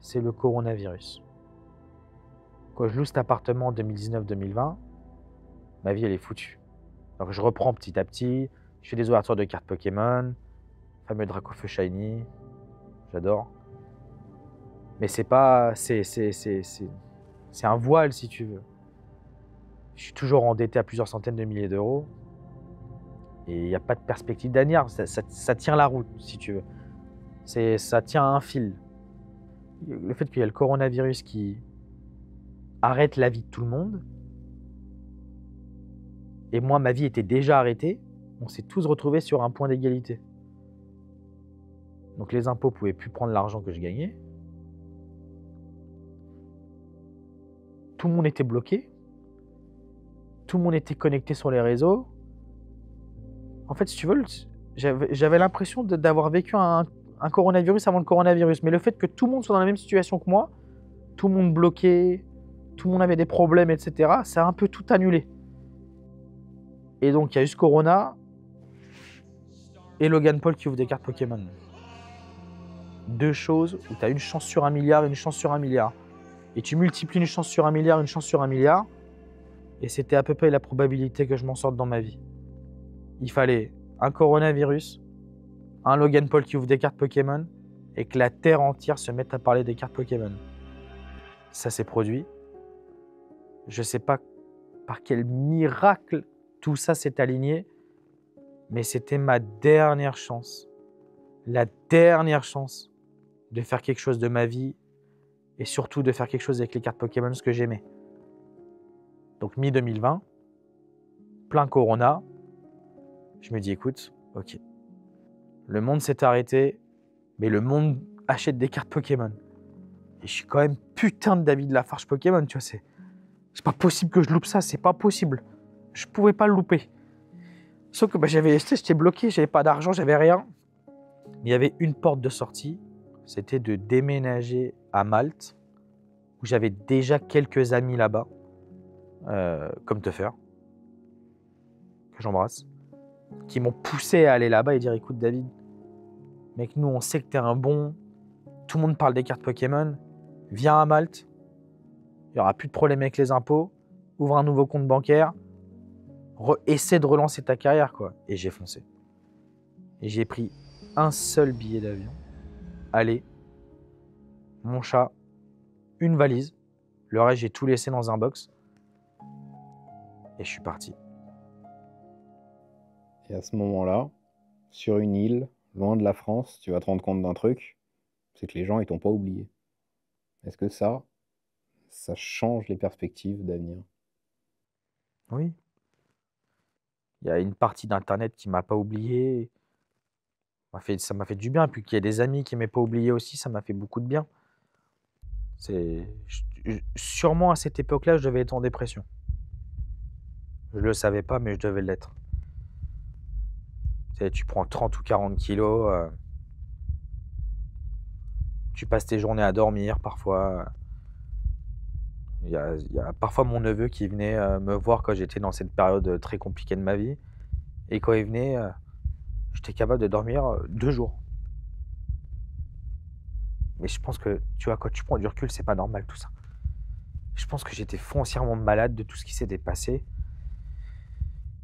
c'est le coronavirus. Quand je loue cet appartement en 2019-2020, ma vie elle est foutue. Donc je reprends petit à petit, je fais des ouvertures de cartes Pokémon, fameux Dracofeu Shiny, j'adore. Mais c'est pas, c'est un voile si tu veux. Je suis toujours endetté à plusieurs centaines de milliers d'euros et il n'y a pas de perspective d'avenir. Ça tient la route si tu veux. Ça tient à un fil. Le fait qu'il y ait le coronavirus qui arrête la vie de tout le monde, et moi ma vie était déjà arrêtée, on s'est tous retrouvés sur un point d'égalité. Donc les impôts pouvaient plus prendre l'argent que je gagnais. Tout le monde était bloqué. Tout le monde était connecté sur les réseaux. En fait, si tu veux, j'avais l'impression d'avoir vécu un coronavirus avant le coronavirus. Mais le fait que tout le monde soit dans la même situation que moi, tout le monde bloqué, tout le monde avait des problèmes, etc., ça a un peu tout annulé. Et donc, il y a eu ce corona et Logan Paul qui ouvre des cartes Pokémon. 2 choses où tu as une chance sur 1 milliard et une chance sur 1 milliard. Et tu multiplies une chance sur 1 milliard, une chance sur 1 milliard. Et c'était à peu près la probabilité que je m'en sorte dans ma vie. Il fallait un coronavirus, un Logan Paul qui ouvre des cartes Pokémon et que la terre entière se mette à parler des cartes Pokémon. Ça s'est produit. Je ne sais pas par quel miracle tout ça s'est aligné, mais c'était ma dernière chance. La dernière chance de faire quelque chose de ma vie et surtout de faire quelque chose avec les cartes Pokémon, ce que j'aimais. Donc mi-2020, plein Corona, je me dis écoute, ok, le monde s'est arrêté, mais le monde achète des cartes Pokémon. Et je suis quand même putain de David Lafarge Pokémon, tu vois, c'est pas possible que je loupe ça, c'est pas possible. Je pouvais pas le louper. Sauf que j'étais bloqué, j'avais pas d'argent, j'avais rien. Il y avait une porte de sortie, c'était de déménager à Malte, où j'avais déjà quelques amis là-bas, comme Teffer, que j'embrasse, qui m'ont poussé à aller là-bas et dire écoute David, mec, nous on sait que t'es un bon, tout le monde parle des cartes Pokémon, viens à Malte, il n'y aura plus de problème avec les impôts, ouvre un nouveau compte bancaire, essaie de relancer ta carrière, quoi. Et j'ai foncé. Et j'ai pris un seul billet d'avion, aller, mon chat, une valise, le reste j'ai tout laissé dans un box, et je suis parti. Et à ce moment-là, sur une île, loin de la France, tu vas te rendre compte d'un truc, c'est que les gens, ils t'ont pas oublié. Est-ce que ça change les perspectives d'avenir? Oui. Il y a une partie d'Internet qui m'a pas oublié. Ça m'a fait du bien. Puis qu'il y a des amis qui m'aient pas oublié aussi, ça m'a fait beaucoup de bien. Sûrement à cette époque-là, je devais être en dépression. Je le savais pas, mais je devais l'être. Tu sais, tu prends 30 ou 40 kilos, tu passes tes journées à dormir parfois. Il y a parfois mon neveu qui venait me voir quand j'étais dans cette période très compliquée de ma vie. Et quand il venait, j'étais capable de dormir 2 jours. Mais je pense que, tu vois, quand tu prends du recul, c'est pas normal tout ça. Je pense que j'étais foncièrement malade de tout ce qui s'était passé.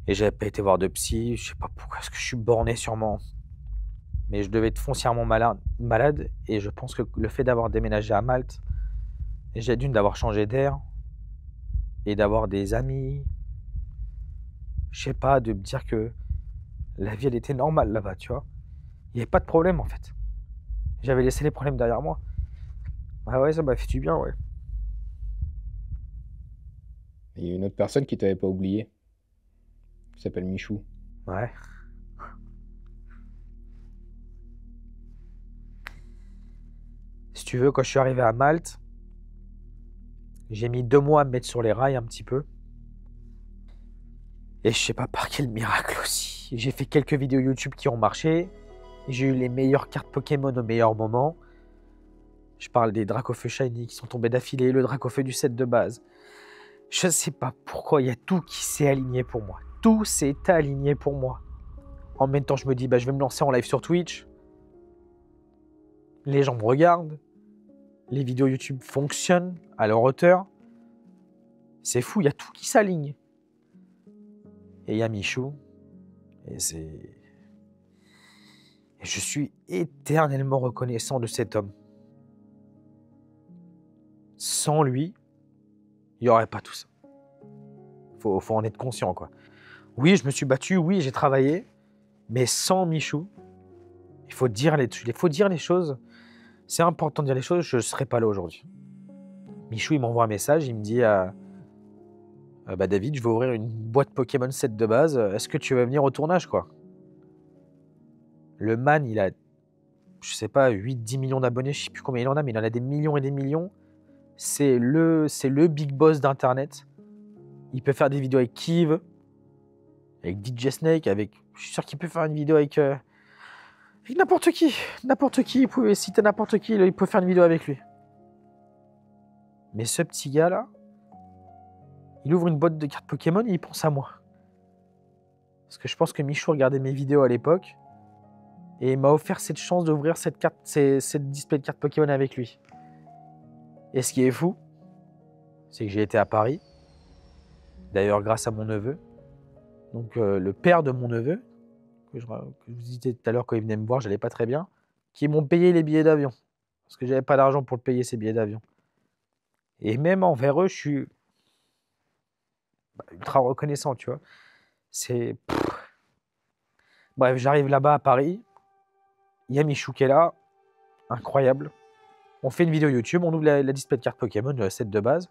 Et j'avais pas été voir de psy, je sais pas pourquoi, est-ce que je suis borné sûrement. Mais je devais être foncièrement malade. Et je pense que le fait d'avoir déménagé à Malte, j'ai d'une d'avoir changé d'air et d'avoir des amis, je sais pas, de me dire que la vie elle était normale là-bas, tu vois. Il n'y avait pas de problème en fait. J'avais laissé les problèmes derrière moi. Ah ouais, ça m'a fait du bien, ouais. Il y a une autre personne qui t'avait pas oublié, qui s'appelle Michou. Ouais. Si tu veux, quand je suis arrivé à Malte, j'ai mis 2 mois à me mettre sur les rails un petit peu. Et je sais pas par quel miracle aussi. J'ai fait quelques vidéos YouTube qui ont marché. J'ai eu les meilleures cartes Pokémon au meilleur moment. Je parle des Dracofeu Shiny qui sont tombés d'affilée, le Dracofeu du set de base. Je sais pas pourquoi, il y a tout qui s'est aligné pour moi. Tout s'est aligné pour moi. En même temps, je me dis, je vais me lancer en live sur Twitch. Les gens me regardent. Les vidéos YouTube fonctionnent à leur hauteur. C'est fou, il y a tout qui s'aligne. Et il y a Michou. Et je suis éternellement reconnaissant de cet homme. Sans lui, il n'y aurait pas tout ça. Faut en être conscient, quoi. Oui, je me suis battu, oui, j'ai travaillé, mais sans Michou, il faut dire les choses. C'est important de dire les choses, je ne serais pas là aujourd'hui. Michou, il m'envoie un message, il me dit David, je vais ouvrir une boîte Pokémon 7 de base, est-ce que tu veux venir au tournage, quoi? Le man, il a, je sais pas, 8-10 millions d'abonnés, je sais plus combien il en a, mais il en a des millions et des millions. C'est le big boss d'Internet. Il peut faire des vidéos avec qui il veut. Avec DJ Snake, je suis sûr qu'il peut faire une vidéo avec n'importe qui. N'importe qui, il peut citer n'importe qui, il peut faire une vidéo avec lui. Mais ce petit gars-là, il ouvre une boîte de cartes Pokémon et il pense à moi. Parce que je pense que Michou regardait mes vidéos à l'époque et il m'a offert cette chance d'ouvrir cette display de cartes Pokémon avec lui. Et ce qui est fou, c'est que j'ai été à Paris, d'ailleurs grâce à mon neveu, donc le père de mon neveu, que je vous disais tout à l'heure quand il venait me voir, j'allais pas très bien, qui m'ont payé les billets d'avion, parce que j'avais pas d'argent pour le payer ces billets d'avion. Et même envers eux, je suis ultra reconnaissant, tu vois. Bref, j'arrive là-bas à Paris, il y a Michou qui est là, incroyable. On fait une vidéo YouTube, on ouvre la display de cartes Pokémon, le set de base.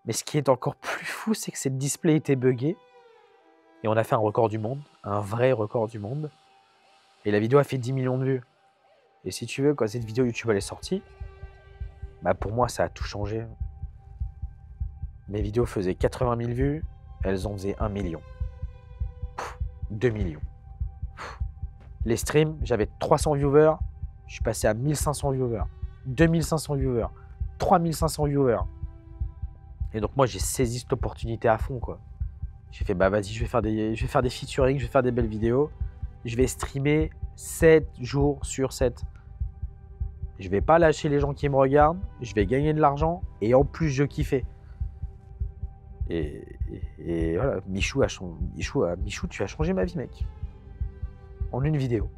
Mais ce qui est encore plus fou, c'est que cette display était buggée. Et on a fait un record du monde, un vrai record du monde. Et la vidéo a fait 10 millions de vues. Et si tu veux, quand cette vidéo YouTube elle est sortie, pour moi, ça a tout changé. Mes vidéos faisaient 80 000 vues, elles en faisaient 1 million. 2 millions. Les streams, j'avais 300 viewers, je suis passé à 1500 viewers. 2500 viewers, 3500 viewers. Et donc moi j'ai saisi cette opportunité à fond, quoi. J'ai fait vas-y, je vais faire des featuring, je vais faire des belles vidéos. Je vais streamer 7 jours sur 7. Je vais pas lâcher les gens qui me regardent, je vais gagner de l'argent et en plus je kiffais. Et voilà, Michou, tu as changé ma vie, mec. En une vidéo.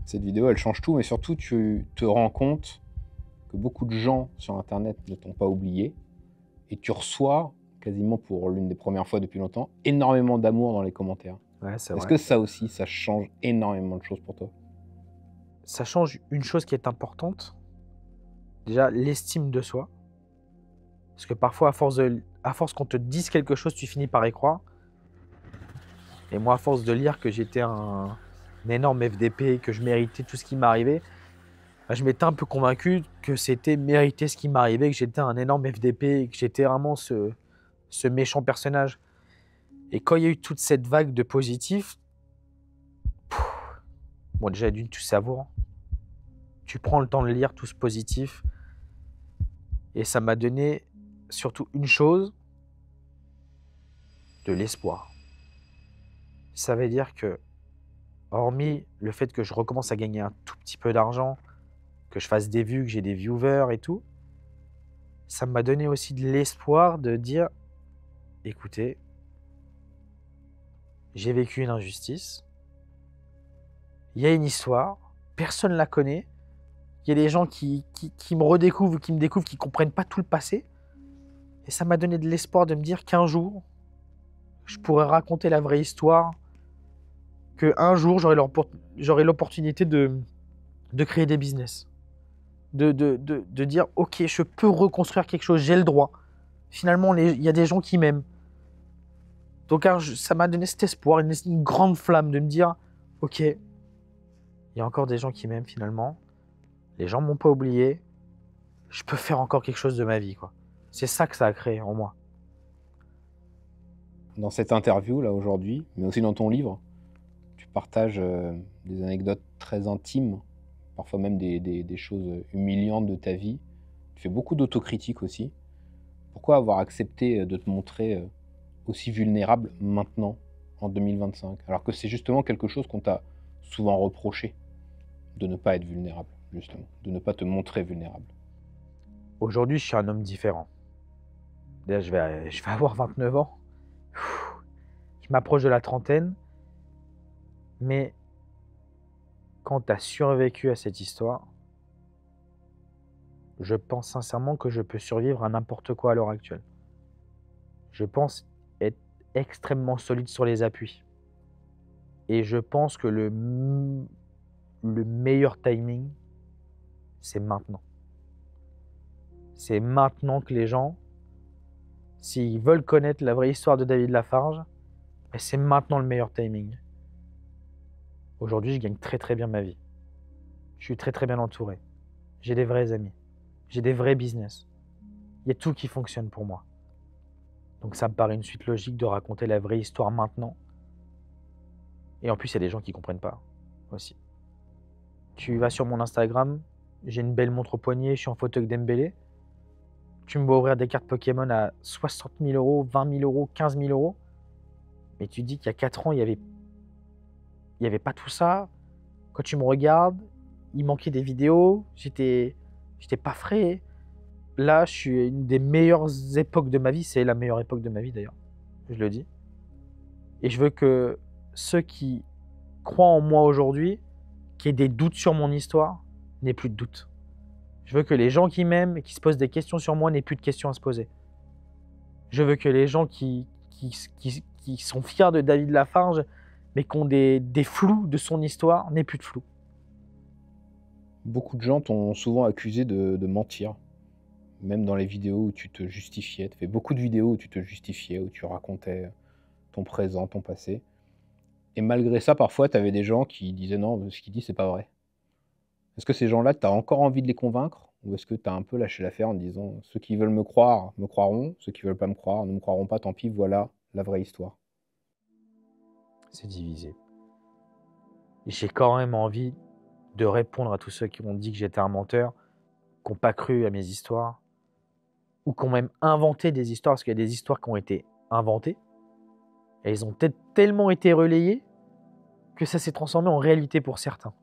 Cette vidéo, elle change tout, mais surtout, tu te rends compte que beaucoup de gens sur Internet ne t'ont pas oublié et tu reçois, quasiment pour l'une des premières fois depuis longtemps, énormément d'amour dans les commentaires. Ouais, c'est vrai. Est-ce que ça aussi, ça change énormément de choses pour toi? Ça change une chose qui est importante. Déjà, l'estime de soi. Parce que parfois, à force qu'on te dise quelque chose, tu finis par y croire. Et moi, à force de lire que j'étais un énorme FDP, que je méritais tout ce qui m'arrivait, je m'étais un peu convaincu que c'était mériter ce qui m'arrivait, que j'étais un énorme FDP, que j'étais vraiment ce méchant personnage. Et quand il y a eu toute cette vague de positifs, Bon, déjà, d'une, tu savoures. Tu prends le temps de lire tout ce positif. Et ça m'a donné surtout une chose, de l'espoir. Ça veut dire que, hormis le fait que je recommence à gagner un tout petit peu d'argent, que je fasse des vues, que j'ai des viewers et tout, ça m'a donné aussi de l'espoir de dire, écoutez, j'ai vécu une injustice, il y a une histoire, personne ne la connaît, il y a des gens qui me redécouvrent, qui me découvrent, qui ne comprennent pas tout le passé, et ça m'a donné de l'espoir de me dire qu'un jour, je pourrais raconter la vraie histoire, qu'un jour, j'aurai l'opportunité de créer des business, de dire, ok, je peux reconstruire quelque chose, j'ai le droit. Finalement, il y a des gens qui m'aiment. Donc ça m'a donné cet espoir, une grande flamme de me dire, ok, il y a encore des gens qui m'aiment finalement, les gens ne m'ont pas oublié, je peux faire encore quelque chose de ma vie, quoi. C'est ça que ça a créé en moi. Dans cette interview, là, aujourd'hui, mais aussi dans ton livre, tu partages des anecdotes très intimes, parfois même des choses humiliantes de ta vie. Tu fais beaucoup d'autocritique aussi. Pourquoi avoir accepté de te montrer aussi vulnérable maintenant, en 2025, alors que c'est justement quelque chose qu'on t'a souvent reproché, de ne pas être vulnérable, justement, de ne pas te montrer vulnérable? Aujourd'hui, je suis un homme différent. Déjà, je vais avoir 29 ans. Je m'approche de la trentaine. Mais quand tu as survécu à cette histoire, je pense sincèrement que je peux survivre à n'importe quoi à l'heure actuelle. Je pense être extrêmement solide sur les appuis. Et je pense que le meilleur timing, c'est maintenant. C'est maintenant que les gens, s'ils veulent connaître la vraie histoire de David Lafarge, c'est maintenant le meilleur timing. Aujourd'hui, je gagne très très bien ma vie. Je suis très très bien entouré. J'ai des vrais amis. J'ai des vrais business. Il y a tout qui fonctionne pour moi. Donc ça me paraît une suite logique de raconter la vraie histoire maintenant. Et en plus, il y a des gens qui ne comprennent pas aussi. Tu vas sur mon Instagram, j'ai une belle montre au poignet, je suis en photo avec Dembélé. Tu me vois ouvrir des cartes Pokémon à 60 000 €, 20 000 €, 15 000 €. Mais tu dis qu'il y a 4 ans, il n'y avait pas tout ça. Quand tu me regardes, il manquait des vidéos, j'étais pas frais. Là, je suis à une des meilleures époques de ma vie. C'est la meilleure époque de ma vie d'ailleurs, je le dis. Et je veux que ceux qui croient en moi aujourd'hui, qui aient des doutes sur mon histoire, n'aient plus de doutes. Je veux que les gens qui m'aiment et qui se posent des questions sur moi n'aient plus de questions à se poser. Je veux que les gens qui sont fiers de David Lafarge, mais qui ont des flous de son histoire, n'aient plus de flous. Beaucoup de gens t'ont souvent accusé de mentir, même dans les vidéos où tu te justifiais. Tu fais beaucoup de vidéos où tu te justifiais, où tu racontais ton présent, ton passé. Et malgré ça, parfois, tu avais des gens qui disaient non, ce qu'il dit, c'est pas vrai. Est-ce que ces gens-là, tu as encore envie de les convaincre? Ou est-ce que tu as un peu lâché l'affaire en disant ceux qui veulent me croire me croiront, ceux qui veulent pas me croire ne me croiront pas, tant pis, voilà la vraie histoire? C'est divisé. J'ai quand même envie de répondre à tous ceux qui m'ont dit que j'étais un menteur, qui n'ont pas cru à mes histoires, ou qui ont même inventé des histoires, parce qu'il y a des histoires qui ont été inventées, et elles ont peut-être tellement été relayées que ça s'est transformé en réalité pour certains.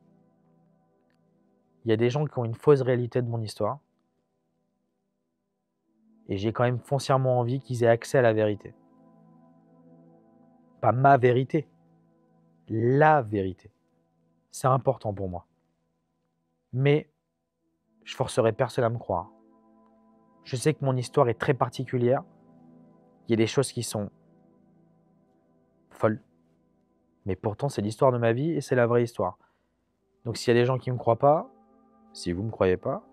Il y a des gens qui ont une fausse réalité de mon histoire, et j'ai quand même foncièrement envie qu'ils aient accès à la vérité. Pas ma vérité, la vérité. C'est important pour moi. Mais je forcerai personne à me croire. Je sais que mon histoire est très particulière. Il y a des choses qui sont folles. Mais pourtant, c'est l'histoire de ma vie et c'est la vraie histoire. Donc s'il y a des gens qui ne me croient pas, si vous ne me croyez pas,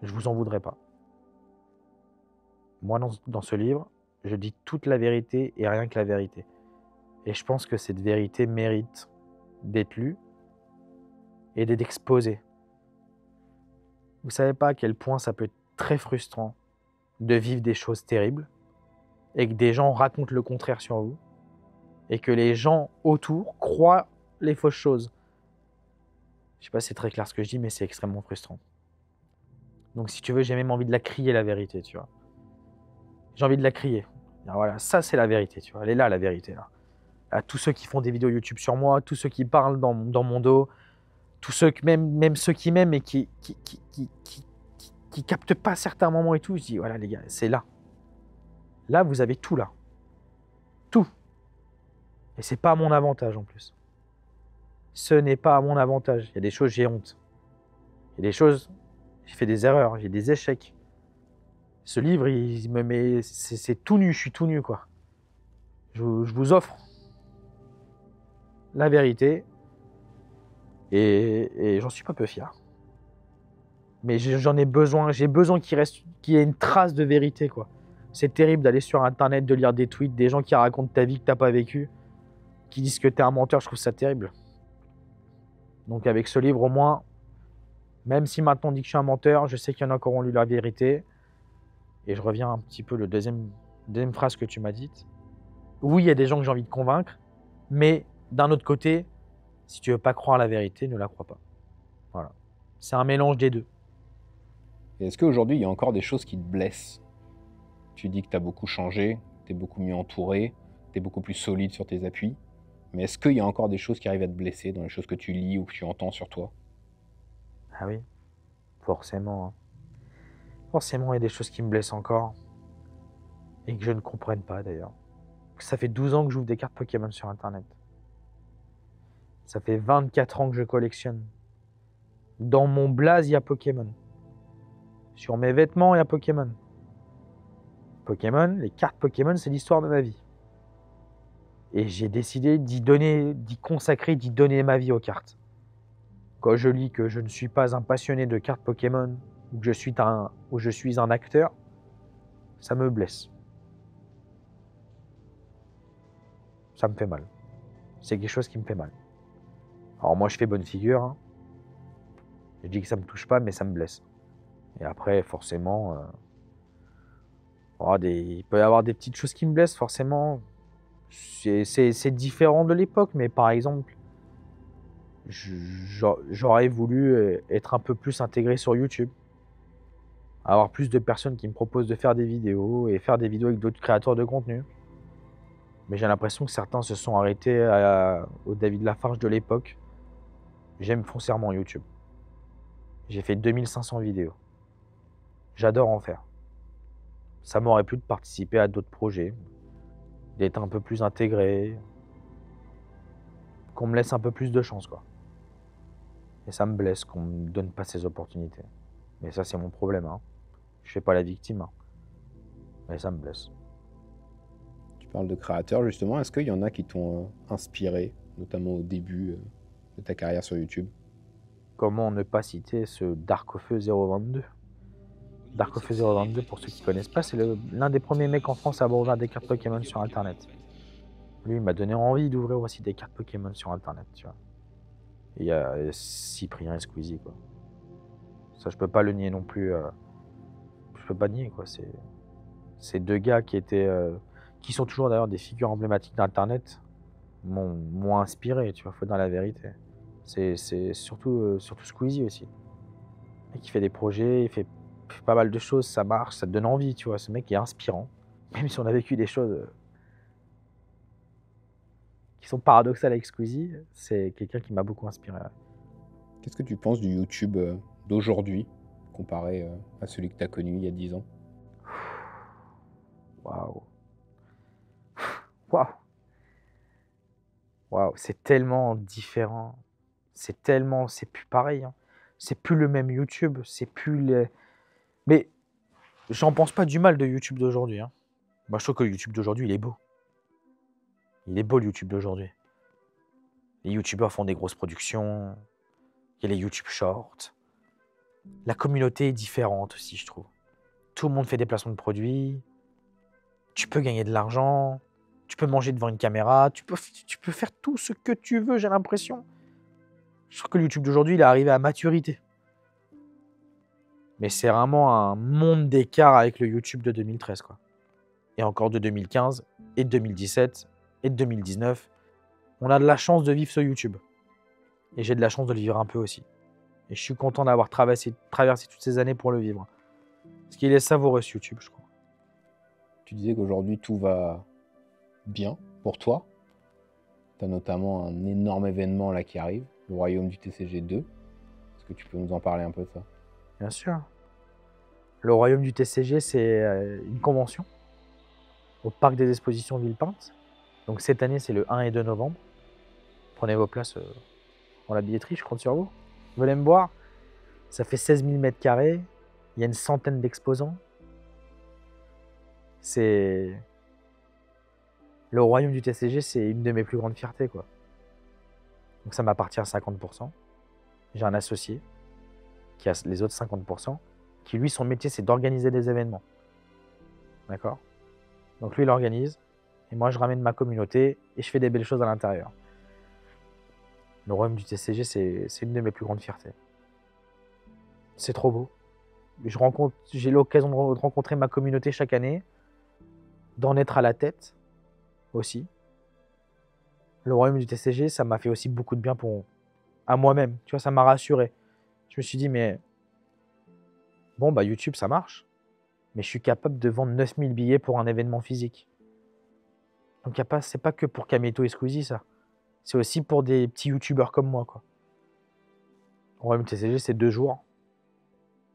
je vous en voudrais pas. Moi, dans ce livre, je dis toute la vérité et rien que la vérité. Et je pense que cette vérité mérite d'être lue et d'être exposée. Vous ne savez pas à quel point ça peut être très frustrant de vivre des choses terribles et que des gens racontent le contraire sur vous et que les gens autour croient les fausses choses. Je sais pas si c'est très clair ce que je dis, mais c'est extrêmement frustrant. Donc si tu veux, j'ai même envie de la crier, la vérité, tu vois. J'ai envie de la crier. Alors, voilà, ça c'est la vérité, tu vois. Elle est là, la vérité, là. À tous ceux qui font des vidéos YouTube sur moi, tous ceux qui parlent dans mon dos, tous ceux, même ceux qui m'aiment et qui captent pas certains moments et tout, je dis, voilà les gars, c'est là. Là, vous avez tout là. Tout. Et c'est pas à mon avantage en plus. Ce n'est pas à mon avantage. Il y a des choses, j'ai honte. Il y a des choses, j'ai fait des erreurs, j'ai des échecs. Ce livre, il me met... C'est tout nu, je suis tout nu, quoi. Je vous offre la vérité. Et j'en suis pas peu fier. Mais j'en ai besoin. J'ai besoin qu'il y ait une trace de vérité, quoi. C'est terrible d'aller sur Internet, de lire des tweets, des gens qui racontent ta vie que t'as pas vécue, qui disent que t'es un menteur. Je trouve ça terrible. Donc avec ce livre, au moins, même si maintenant on dit que je suis un menteur, je sais qu'il y en a qui auront lu la vérité. Et je reviens un petit peu la deuxième phrase que tu m'as dite. Oui, il y a des gens que j'ai envie de convaincre, mais d'un autre côté, si tu veux pas croire la vérité, ne la crois pas. Voilà. C'est un mélange des deux. Et est-ce qu'aujourd'hui, il y a encore des choses qui te blessent? Tu dis que tu as beaucoup changé, tu es beaucoup mieux entouré, tu es beaucoup plus solide sur tes appuis. Mais est-ce qu'il y a encore des choses qui arrivent à te blesser dans les choses que tu lis ou que tu entends sur toi? Ah oui, forcément. Forcément, il y a des choses qui me blessent encore. Et que je ne comprenne pas d'ailleurs. Ça fait 12 ans que j'ouvre des cartes Pokémon sur Internet. Ça fait 24 ans que je collectionne. Dans mon blaze, il y a Pokémon. Sur mes vêtements, il y a Pokémon. Pokémon, les cartes Pokémon, c'est l'histoire de ma vie. Et j'ai décidé d'y donner ma vie aux cartes. Quand je lis que je ne suis pas un passionné de cartes Pokémon, ou que je suis un acteur, ça me blesse. Ça me fait mal. C'est quelque chose qui me fait mal. Alors moi, je fais bonne figure. Hein. Je dis que ça me touche pas, mais ça me blesse. Et après, forcément, il peut y avoir des petites choses qui me blessent, forcément. C'est différent de l'époque, mais par exemple, j'aurais voulu être un peu plus intégré sur YouTube. Avoir plus de personnes qui me proposent de faire des vidéos et faire des vidéos avec d'autres créateurs de contenu. Mais j'ai l'impression que certains se sont arrêtés au David Lafarge de l'époque. J'aime foncièrement YouTube. J'ai fait 2500 vidéos. J'adore en faire. Ça m'aurait plu de participer à d'autres projets, d'être un peu plus intégré, qu'on me laisse un peu plus de chance, quoi. Et ça me blesse qu'on me donne pas ces opportunités. Mais ça, c'est mon problème, hein. Je fais pas la victime, hein. Mais ça me blesse. Tu parles de créateurs, justement. Est-ce qu'il y en a qui t'ont inspiré, notamment au début de ta carrière sur YouTube? Comment ne pas citer ce Darkofeu 022? Darkofeu 022, pour ceux qui connaissent pas, c'est l'un des premiers mecs en France à avoir ouvert des cartes Pokémon sur Internet. Lui, il m'a donné envie d'ouvrir aussi des cartes Pokémon sur Internet, tu vois. Et il y a Cyprien et Squeezie, quoi. Ça, je peux pas le nier non plus. Je peux pas nier, quoi. C'est deux gars qui sont toujours d'ailleurs des figures emblématiques d'Internet, m'ont inspiré, tu vois, faut dire la vérité. C'est surtout Squeezie aussi. Et qui fait des projets, il fait pas mal de choses, ça marche, ça te donne envie, tu vois. Ce mec est inspirant. Même si on a vécu des choses qui sont paradoxales avec Squeezie, c'est quelqu'un qui m'a beaucoup inspiré. Qu'est-ce que tu penses du YouTube d'aujourd'hui, comparé à celui que tu as connu il y a 10 ans? Waouh. Waouh. Waouh, c'est tellement différent. C'est plus pareil. Hein. C'est plus le même YouTube, c'est plus les... Mais j'en pense pas du mal de YouTube d'aujourd'hui. Hein. Moi, je trouve que le YouTube d'aujourd'hui, il est beau. Il est beau, le YouTube d'aujourd'hui. Les YouTubeurs font des grosses productions. Il y a les YouTube Shorts. La communauté est différente aussi, je trouve. Tout le monde fait des placements de produits. Tu peux gagner de l'argent. Tu peux manger devant une caméra. Tu peux faire tout ce que tu veux, j'ai l'impression. Je trouve que le YouTube d'aujourd'hui, il est arrivé à maturité. Mais c'est vraiment un monde d'écart avec le YouTube de 2013, quoi. Et encore de 2015, et de 2017, et de 2019. On a de la chance de vivre sur YouTube. Et j'ai de la chance de le vivre un peu aussi. Et je suis content d'avoir traversé toutes ces années pour le vivre. Ce qui est savoureux sur YouTube, je crois. Tu disais qu'aujourd'hui tout va bien pour toi. Tu as notamment un énorme événement là qui arrive, le Royaume du TCG 2. Est-ce que tu peux nous en parler un peu de ça? Bien sûr. Le Royaume du TCG, c'est une convention au Parc des Expositions Villepinte. Donc cette année, c'est le 1 et 2 novembre. Prenez vos places dans la billetterie, je compte sur vous. Vous venez me voir. Ça fait 16 000 mètres carrés. Il y a une centaine d'exposants. C'est... Le Royaume du TCG, c'est une de mes plus grandes fiertés, quoi. Donc ça m'appartient à 50%. J'ai un associé qui a les autres 50%, qui lui, son métier, c'est d'organiser des événements. D'accord? Donc lui, il organise, et moi, je ramène ma communauté, et je fais des belles choses à l'intérieur. Le Royaume du TCG, c'est une de mes plus grandes fiertés. C'est trop beau. J'ai l'occasion de rencontrer ma communauté chaque année, d'en être à la tête aussi. Le Royaume du TCG, ça m'a fait aussi beaucoup de bien à moi-même. Tu vois, ça m'a rassuré. Je me suis dit, mais bon, bah YouTube, ça marche. Mais je suis capable de vendre 9000 billets pour un événement physique. Donc, c'est pas que pour Kameto et Squeezie, ça. C'est aussi pour des petits YouTubeurs comme moi, quoi. Le Royaume du TCG, c'est 2 jours.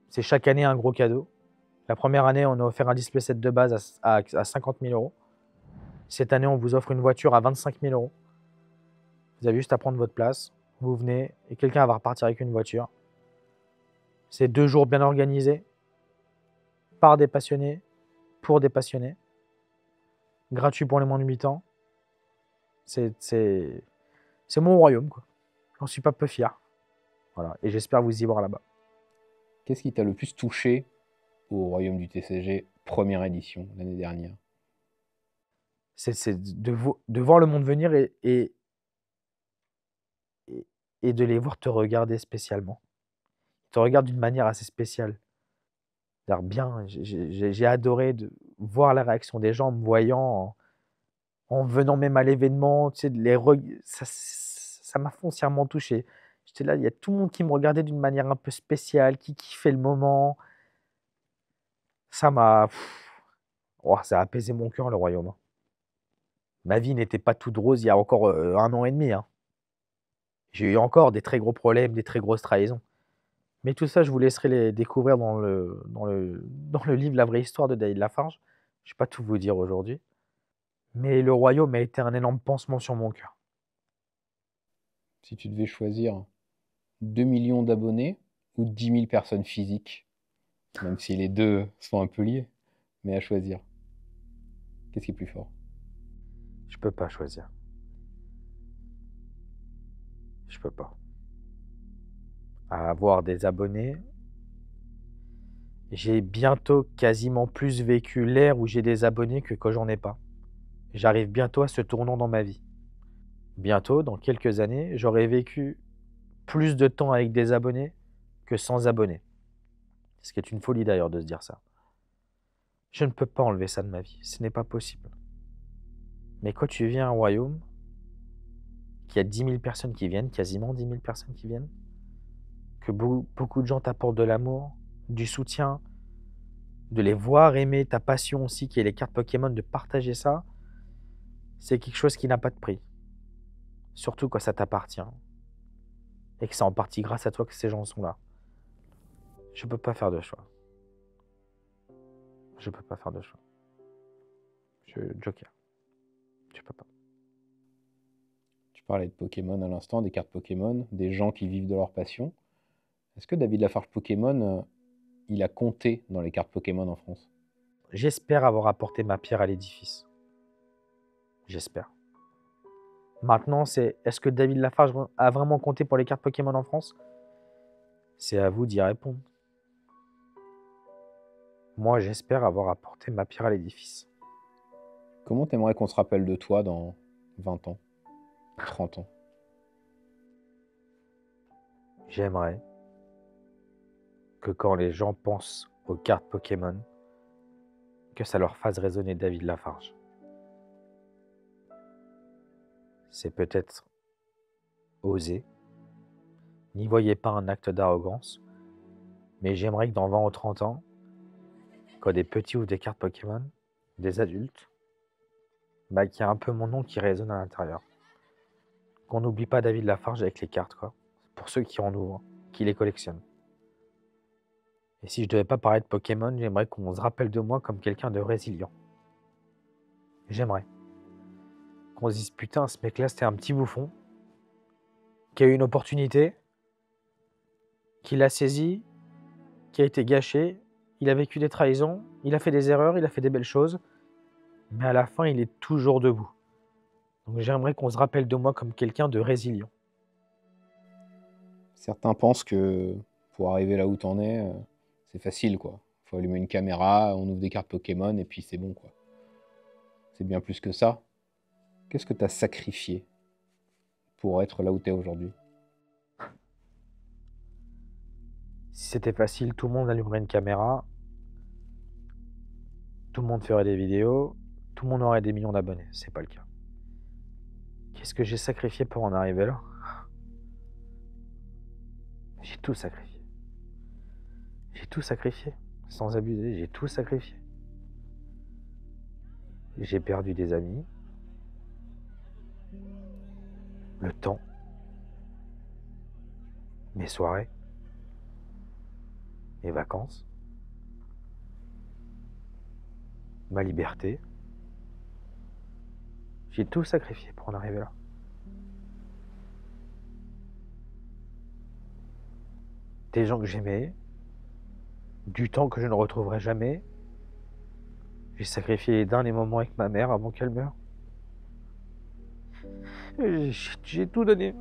C'est chaque année un gros cadeau. La première année, on a offert un display set de base à 50 000 €. Cette année, on vous offre une voiture à 25 000 €. Vous avez juste à prendre votre place. Vous venez et quelqu'un va repartir avec une voiture. C'est 2 jours bien organisés, par des passionnés, pour des passionnés. Gratuit pour les moins de 8 ans. C'est mon royaume, quoi. J'en suis pas peu fier. Voilà. Et j'espère vous y voir là-bas. Qu'est-ce qui t'a le plus touché au Royaume du TCG, première édition, l'année dernière? C'est de voir le monde venir et de les voir te regarder spécialement. Ils te regardent d'une manière assez spéciale. C'est-à-dire bien, j'ai adoré de voir la réaction des gens en me voyant, en venant même à l'événement, tu sais, ça m'a foncièrement touché. J'étais là, il y a tout le monde qui me regardait d'une manière un peu spéciale, qui kiffait le moment. Ça m'a... ça a apaisé mon cœur, le royaume, hein. Ma vie n'était pas toute rose il y a encore 1 an et demi, hein. J'ai eu encore des très gros problèmes, des très grosses trahisons. Mais tout ça, je vous laisserai les découvrir dans le livre La vraie histoire de David Lafarge. Je ne vais pas tout vous dire aujourd'hui. Mais le royaume a été un énorme pansement sur mon cœur. Si tu devais choisir 2 millions d'abonnés ou 10 000 personnes physiques, même si les deux sont un peu liés, mais à choisir, qu'est-ce qui est plus fort? Je peux pas choisir. Je peux pas. À avoir des abonnés, j'ai bientôt quasiment plus vécu l'ère où j'ai des abonnés que quand j'en ai pas. J'arrive bientôt à ce tournant dans ma vie. Bientôt, dans quelques années, j'aurai vécu plus de temps avec des abonnés que sans abonnés. Ce qui est une folie d'ailleurs de se dire ça. Je ne peux pas enlever ça de ma vie, ce n'est pas possible. Mais quand tu viens à un royaume, qu'il y a 10 000 personnes qui viennent, quasiment 10 000 personnes qui viennent, que beaucoup de gens t'apportent de l'amour, du soutien, de les voir aimer ta passion aussi, qui est les cartes Pokémon, de partager ça, c'est quelque chose qui n'a pas de prix. Surtout quand ça t'appartient. Et que c'est en partie grâce à toi que ces gens sont là. Je peux pas faire de choix. Je peux pas faire de choix. Joker. Je peux pas. Tu parlais de Pokémon à l'instant, des cartes Pokémon, des gens qui vivent de leur passion. Est-ce que David Lafarge Pokémon, il a compté dans les cartes Pokémon en France? J'espère avoir apporté ma pierre à l'édifice. J'espère. Maintenant, est-ce que David Lafarge a vraiment compté pour les cartes Pokémon en France? C'est à vous d'y répondre. Moi, j'espère avoir apporté ma pierre à l'édifice. Comment t'aimerais qu'on se rappelle de toi dans 20 ans, 30 ans? J'aimerais que quand les gens pensent aux cartes Pokémon, que ça leur fasse résonner David Lafarge. C'est peut-être osé, N'y voyez pas un acte d'arrogance, mais j'aimerais que dans 20 ou 30 ans, quand des petits ouvrent des cartes Pokémon, des adultes, bah, qu'il y a un peu mon nom qui résonne à l'intérieur. Qu'on n'oublie pas David Lafarge avec les cartes, quoi. Pour ceux qui en ouvrent, qui les collectionnent. Et si je devais pas parler de Pokémon, j'aimerais qu'on se rappelle de moi comme quelqu'un de résilient. J'aimerais. Qu'on se dise, putain, ce mec-là, c'était un petit bouffon, qui a eu une opportunité, qui l'a saisie, qui a été gâché, il a vécu des trahisons, il a fait des erreurs, il a fait des belles choses, mais à la fin, il est toujours debout. Donc j'aimerais qu'on se rappelle de moi comme quelqu'un de résilient. Certains pensent que pour arriver là où t'en es, c'est facile, quoi. Faut allumer une caméra, on ouvre des cartes Pokémon et puis c'est bon, quoi. C'est bien plus que ça. Qu'est-ce que t'as sacrifié pour être là où t'es aujourd'hui? Si c'était facile, tout le monde allumerait une caméra, tout le monde ferait des vidéos, tout le monde aurait des millions d'abonnés. C'est pas le cas. Qu'est-ce que j'ai sacrifié pour en arriver là? J'ai tout sacrifié. J'ai tout sacrifié. Sans abuser, j'ai tout sacrifié. J'ai perdu des amis, le temps, mes soirées, mes vacances, ma liberté. J'ai tout sacrifié pour en arriver là. Des gens que j'aimais, du temps que je ne retrouverai jamais. J'ai sacrifié les derniers moments avec ma mère avant qu'elle meure. J'ai tout donné.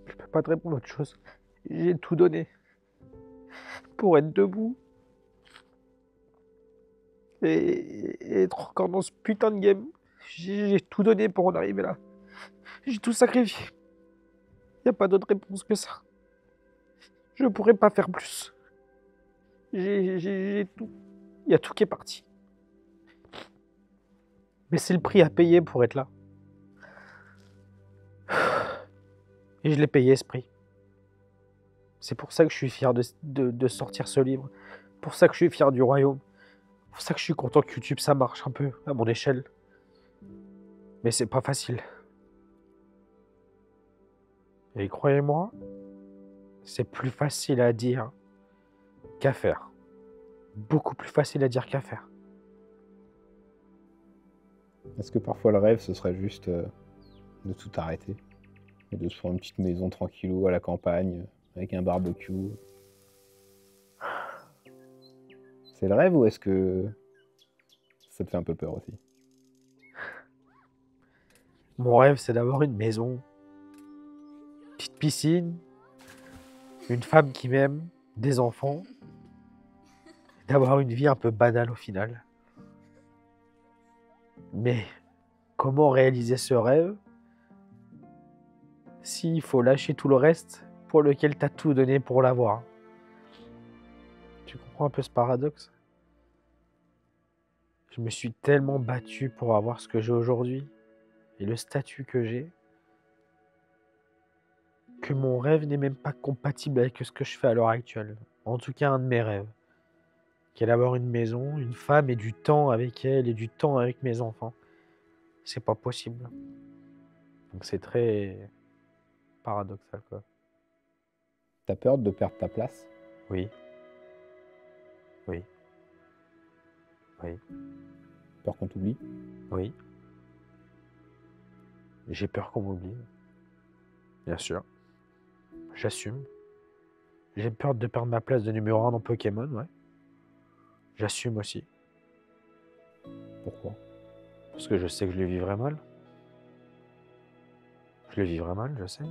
Je peux pas te répondre autre chose. J'ai tout donné pour être debout et être encore dans ce putain de game. J'ai tout donné pour en arriver là. J'ai tout sacrifié. Y a pas d'autre réponse que ça. Je pourrais pas faire plus. J'ai tout. Y a tout qui est parti. Mais c'est le prix à payer pour être là. Et je l'ai payé ce prix. C'est pour ça que je suis fier de sortir ce livre. Pour ça que je suis fier du royaume. Pour ça que je suis content que YouTube ça marche un peu à mon échelle. Mais c'est pas facile. Et croyez-moi, c'est plus facile à dire qu'à faire. Beaucoup plus facile à dire qu'à faire. Est-ce que parfois le rêve, ce serait juste de tout arrêter et de se faire une petite maison tranquillou à la campagne, avec un barbecue? C'est le rêve ou est-ce que ça te fait un peu peur aussi? Mon rêve, c'est d'avoir une maison, une petite piscine, une femme qui m'aime, des enfants, d'avoir une vie un peu banale au final. Mais comment réaliser ce rêve s'il faut lâcher tout le reste pour lequel t'as tout donné pour l'avoir? Tu comprends un peu ce paradoxe? Je me suis tellement battu pour avoir ce que j'ai aujourd'hui et le statut que j'ai que mon rêve n'est même pas compatible avec ce que je fais à l'heure actuelle. En tout cas, un de mes rêves, qui est d'avoir une maison, une femme et du temps avec elle et du temps avec mes enfants. C'est pas possible. Donc c'est très paradoxal, quoi. T'as peur de perdre ta place? Oui. Oui. Oui. Peur qu'on t'oublie? Oui. J'ai peur qu'on m'oublie. Bien sûr. J'assume. J'ai peur de perdre ma place de numéro 1 dans Pokémon, ouais. J'assume aussi. Pourquoi? Parce que je sais que je le vivrai mal. Je le vivrai mal, je sais.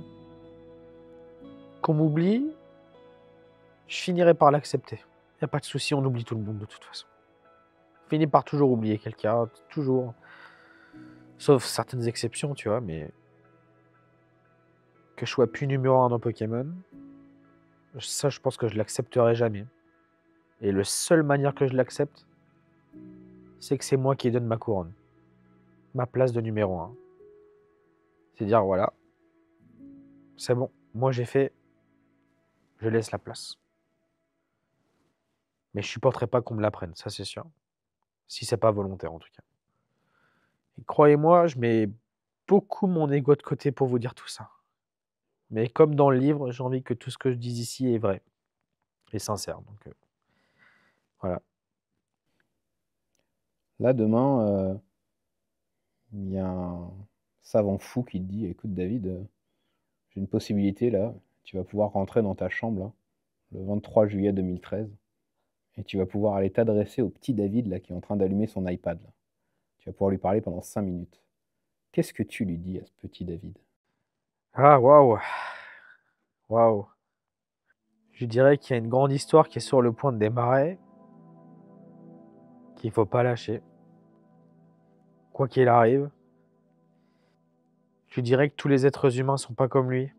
Qu'on m'oublie, je finirai par l'accepter. Y a pas de souci, on oublie tout le monde de toute façon. On finit par toujours oublier quelqu'un, toujours. Sauf certaines exceptions, tu vois, mais que je sois plus numéro 1 dans Pokémon, ça, je pense que je l'accepterai jamais. Et la seule manière que je l'accepte, c'est que c'est moi qui donne ma couronne. Ma place de numéro 1. C'est dire, voilà, c'est bon, moi j'ai fait, je laisse la place. Mais je supporterai pas qu'on me la prenne, ça c'est sûr. Si c'est pas volontaire en tout cas. Et croyez-moi, je mets beaucoup mon ego de côté pour vous dire tout ça. Mais comme dans le livre, j'ai envie que tout ce que je dis ici est vrai et sincère. Donc voilà. Là, demain, il y a un savant fou qui te dit, écoute David, j'ai une possibilité là, tu vas pouvoir rentrer dans ta chambre là, le 23 juillet 2013, et tu vas pouvoir aller t'adresser au petit David là qui est en train d'allumer son iPad là. Tu vas pouvoir lui parler pendant 5 minutes. Qu'est-ce que tu lui dis à ce petit David? Ah, waouh! Waouh! Je dirais qu'il y a une grande histoire qui est sur le point de démarrer, qu'il ne faut pas lâcher. Quoi qu'il arrive, je dirais que tous les êtres humains ne sont pas comme lui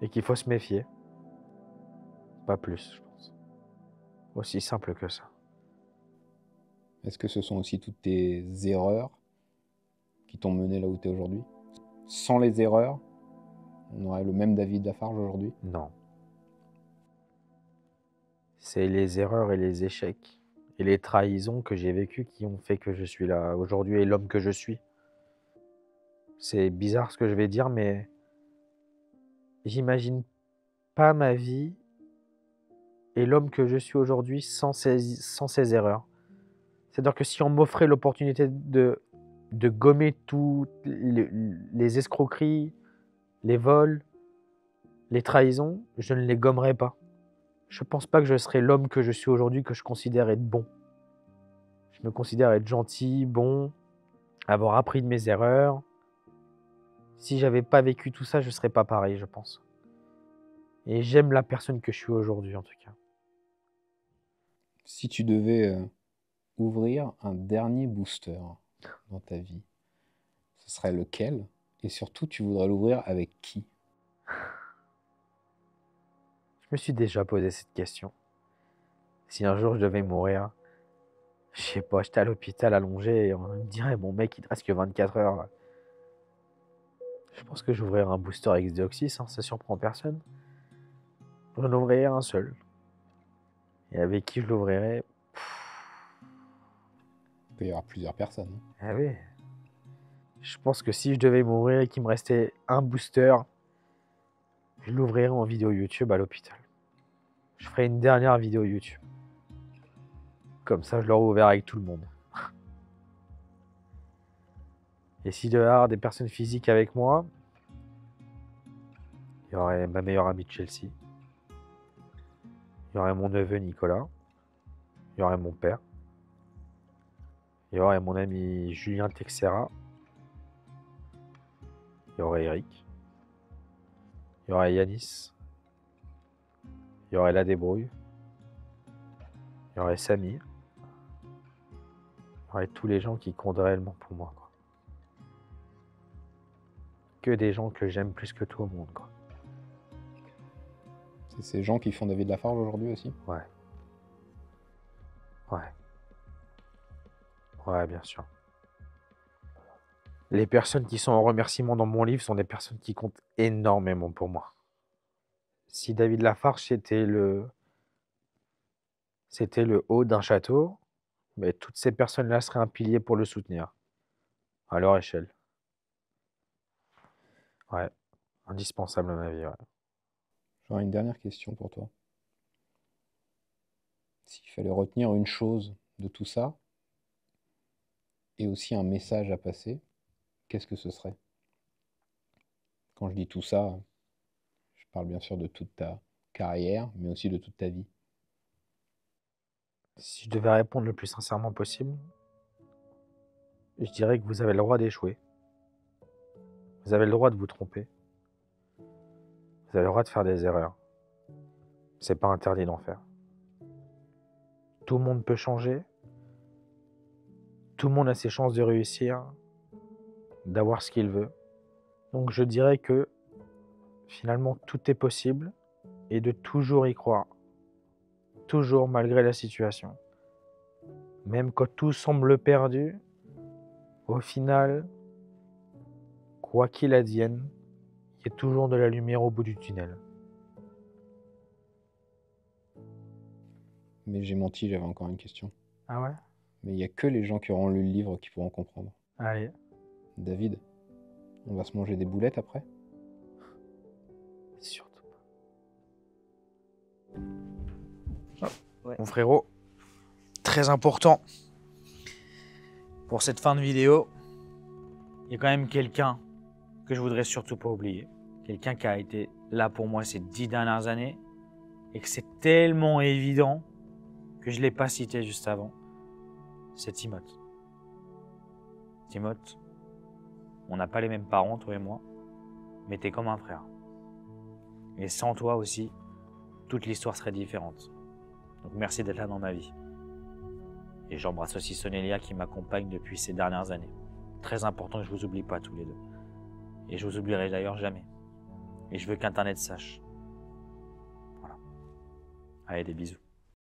et qu'il faut se méfier. Pas plus, je pense. Aussi simple que ça. Est-ce que ce sont aussi toutes tes erreurs qui t'ont mené là où tu es aujourd'hui? Sans les erreurs, on aurait le même David Lafarge aujourd'hui? Non. C'est les erreurs et les échecs et les trahisons que j'ai vécues qui ont fait que je suis là aujourd'hui et l'homme que je suis. C'est bizarre ce que je vais dire, mais j'imagine pas ma vie et l'homme que je suis aujourd'hui sans ces erreurs. C'est-à-dire que si on m'offrait l'opportunité de gommer toutes les escroqueries, les vols, les trahisons, je ne les gommerais pas. Je pense pas que je serais l'homme que je suis aujourd'hui, que je considère être bon. Je me considère être gentil, bon, avoir appris de mes erreurs. Si j'avais pas vécu tout ça, je serais pas pareil, je pense. Et j'aime la personne que je suis aujourd'hui, en tout cas. Si tu devais ouvrir un dernier booster dans ta vie, ce serait lequel? Et surtout, tu voudrais l'ouvrir avec qui? Je me suis déjà posé cette question. Si un jour je devais mourir, je sais pas, j'étais à l'hôpital allongé et on me dirait, mon mec, il te reste que 24 heures. Là. Je pense que j'ouvrirais un booster X-Deoxys, hein, ça surprend personne. J'en ouvrirais un seul. Et avec qui je l'ouvrirais? Il peut y avoir plusieurs personnes. Ah oui. Je pense que si je devais mourir et qu'il me restait un booster, je l'ouvrirais en vidéo YouTube à l'hôpital. Je ferais une dernière vidéo YouTube. Comme ça, je l'aurais ouvert avec tout le monde. Et s'il devait y avoir des personnes physiques avec moi, il y aurait ma meilleure amie de Chelsea. Il y aurait mon neveu Nicolas. Il y aurait mon père. Il y aurait mon ami Julien Texera. Il y aurait Eric. Il y aurait Yanis. Il y aurait La Débrouille. Il y aurait Samy. Il y aurait tous les gens qui comptent réellement pour moi, quoi. Que des gens que j'aime plus que tout au monde, quoi. C'est ces gens qui font David Lafarge aujourd'hui aussi? Ouais. Ouais. Ouais, bien sûr. Les personnes qui sont en remerciement dans mon livre sont des personnes qui comptent énormément pour moi. Si David Lafarge c'était le haut d'un château, mais toutes ces personnes-là seraient un pilier pour le soutenir, à leur échelle. Ouais, indispensable à ma vie, ouais. J'aurais une dernière question pour toi. S'il fallait retenir une chose de tout ça, et aussi un message à passer, qu'est-ce que ce serait? Quand je dis tout ça, je parle bien sûr de toute ta carrière, mais aussi de toute ta vie. Si je devais répondre le plus sincèrement possible, je dirais que vous avez le droit d'échouer. Vous avez le droit de vous tromper. Vous avez le droit de faire des erreurs. C'est pas interdit d'en faire. Tout le monde peut changer. Tout le monde a ses chances de réussir, d'avoir ce qu'il veut. Donc je dirais que finalement tout est possible et de toujours y croire. Toujours malgré la situation. Même quand tout semble perdu, au final, quoi qu'il advienne, il y a toujours de la lumière au bout du tunnel. Mais j'ai menti, j'avais encore une question. Ah ouais? Mais il n'y a que les gens qui auront lu le livre qui pourront comprendre. Allez. David, on va se manger des boulettes après? Surtout pas. Ouais. Mon frérot, très important pour cette fin de vidéo, il y a quand même quelqu'un que je voudrais surtout pas oublier. Quelqu'un qui a été là pour moi ces 10 dernières années et que c'est tellement évident que je ne l'ai pas cité juste avant. C'est Timothée. Timothée, on n'a pas les mêmes parents, toi et moi, mais t'es comme un frère. Et sans toi aussi, toute l'histoire serait différente. Donc merci d'être là dans ma vie. Et j'embrasse aussi Sonélia qui m'accompagne depuis ces dernières années. Très important que je vous oublie pas tous les deux. Et je vous oublierai d'ailleurs jamais. Et je veux qu'Internet sache. Voilà. Allez, des bisous.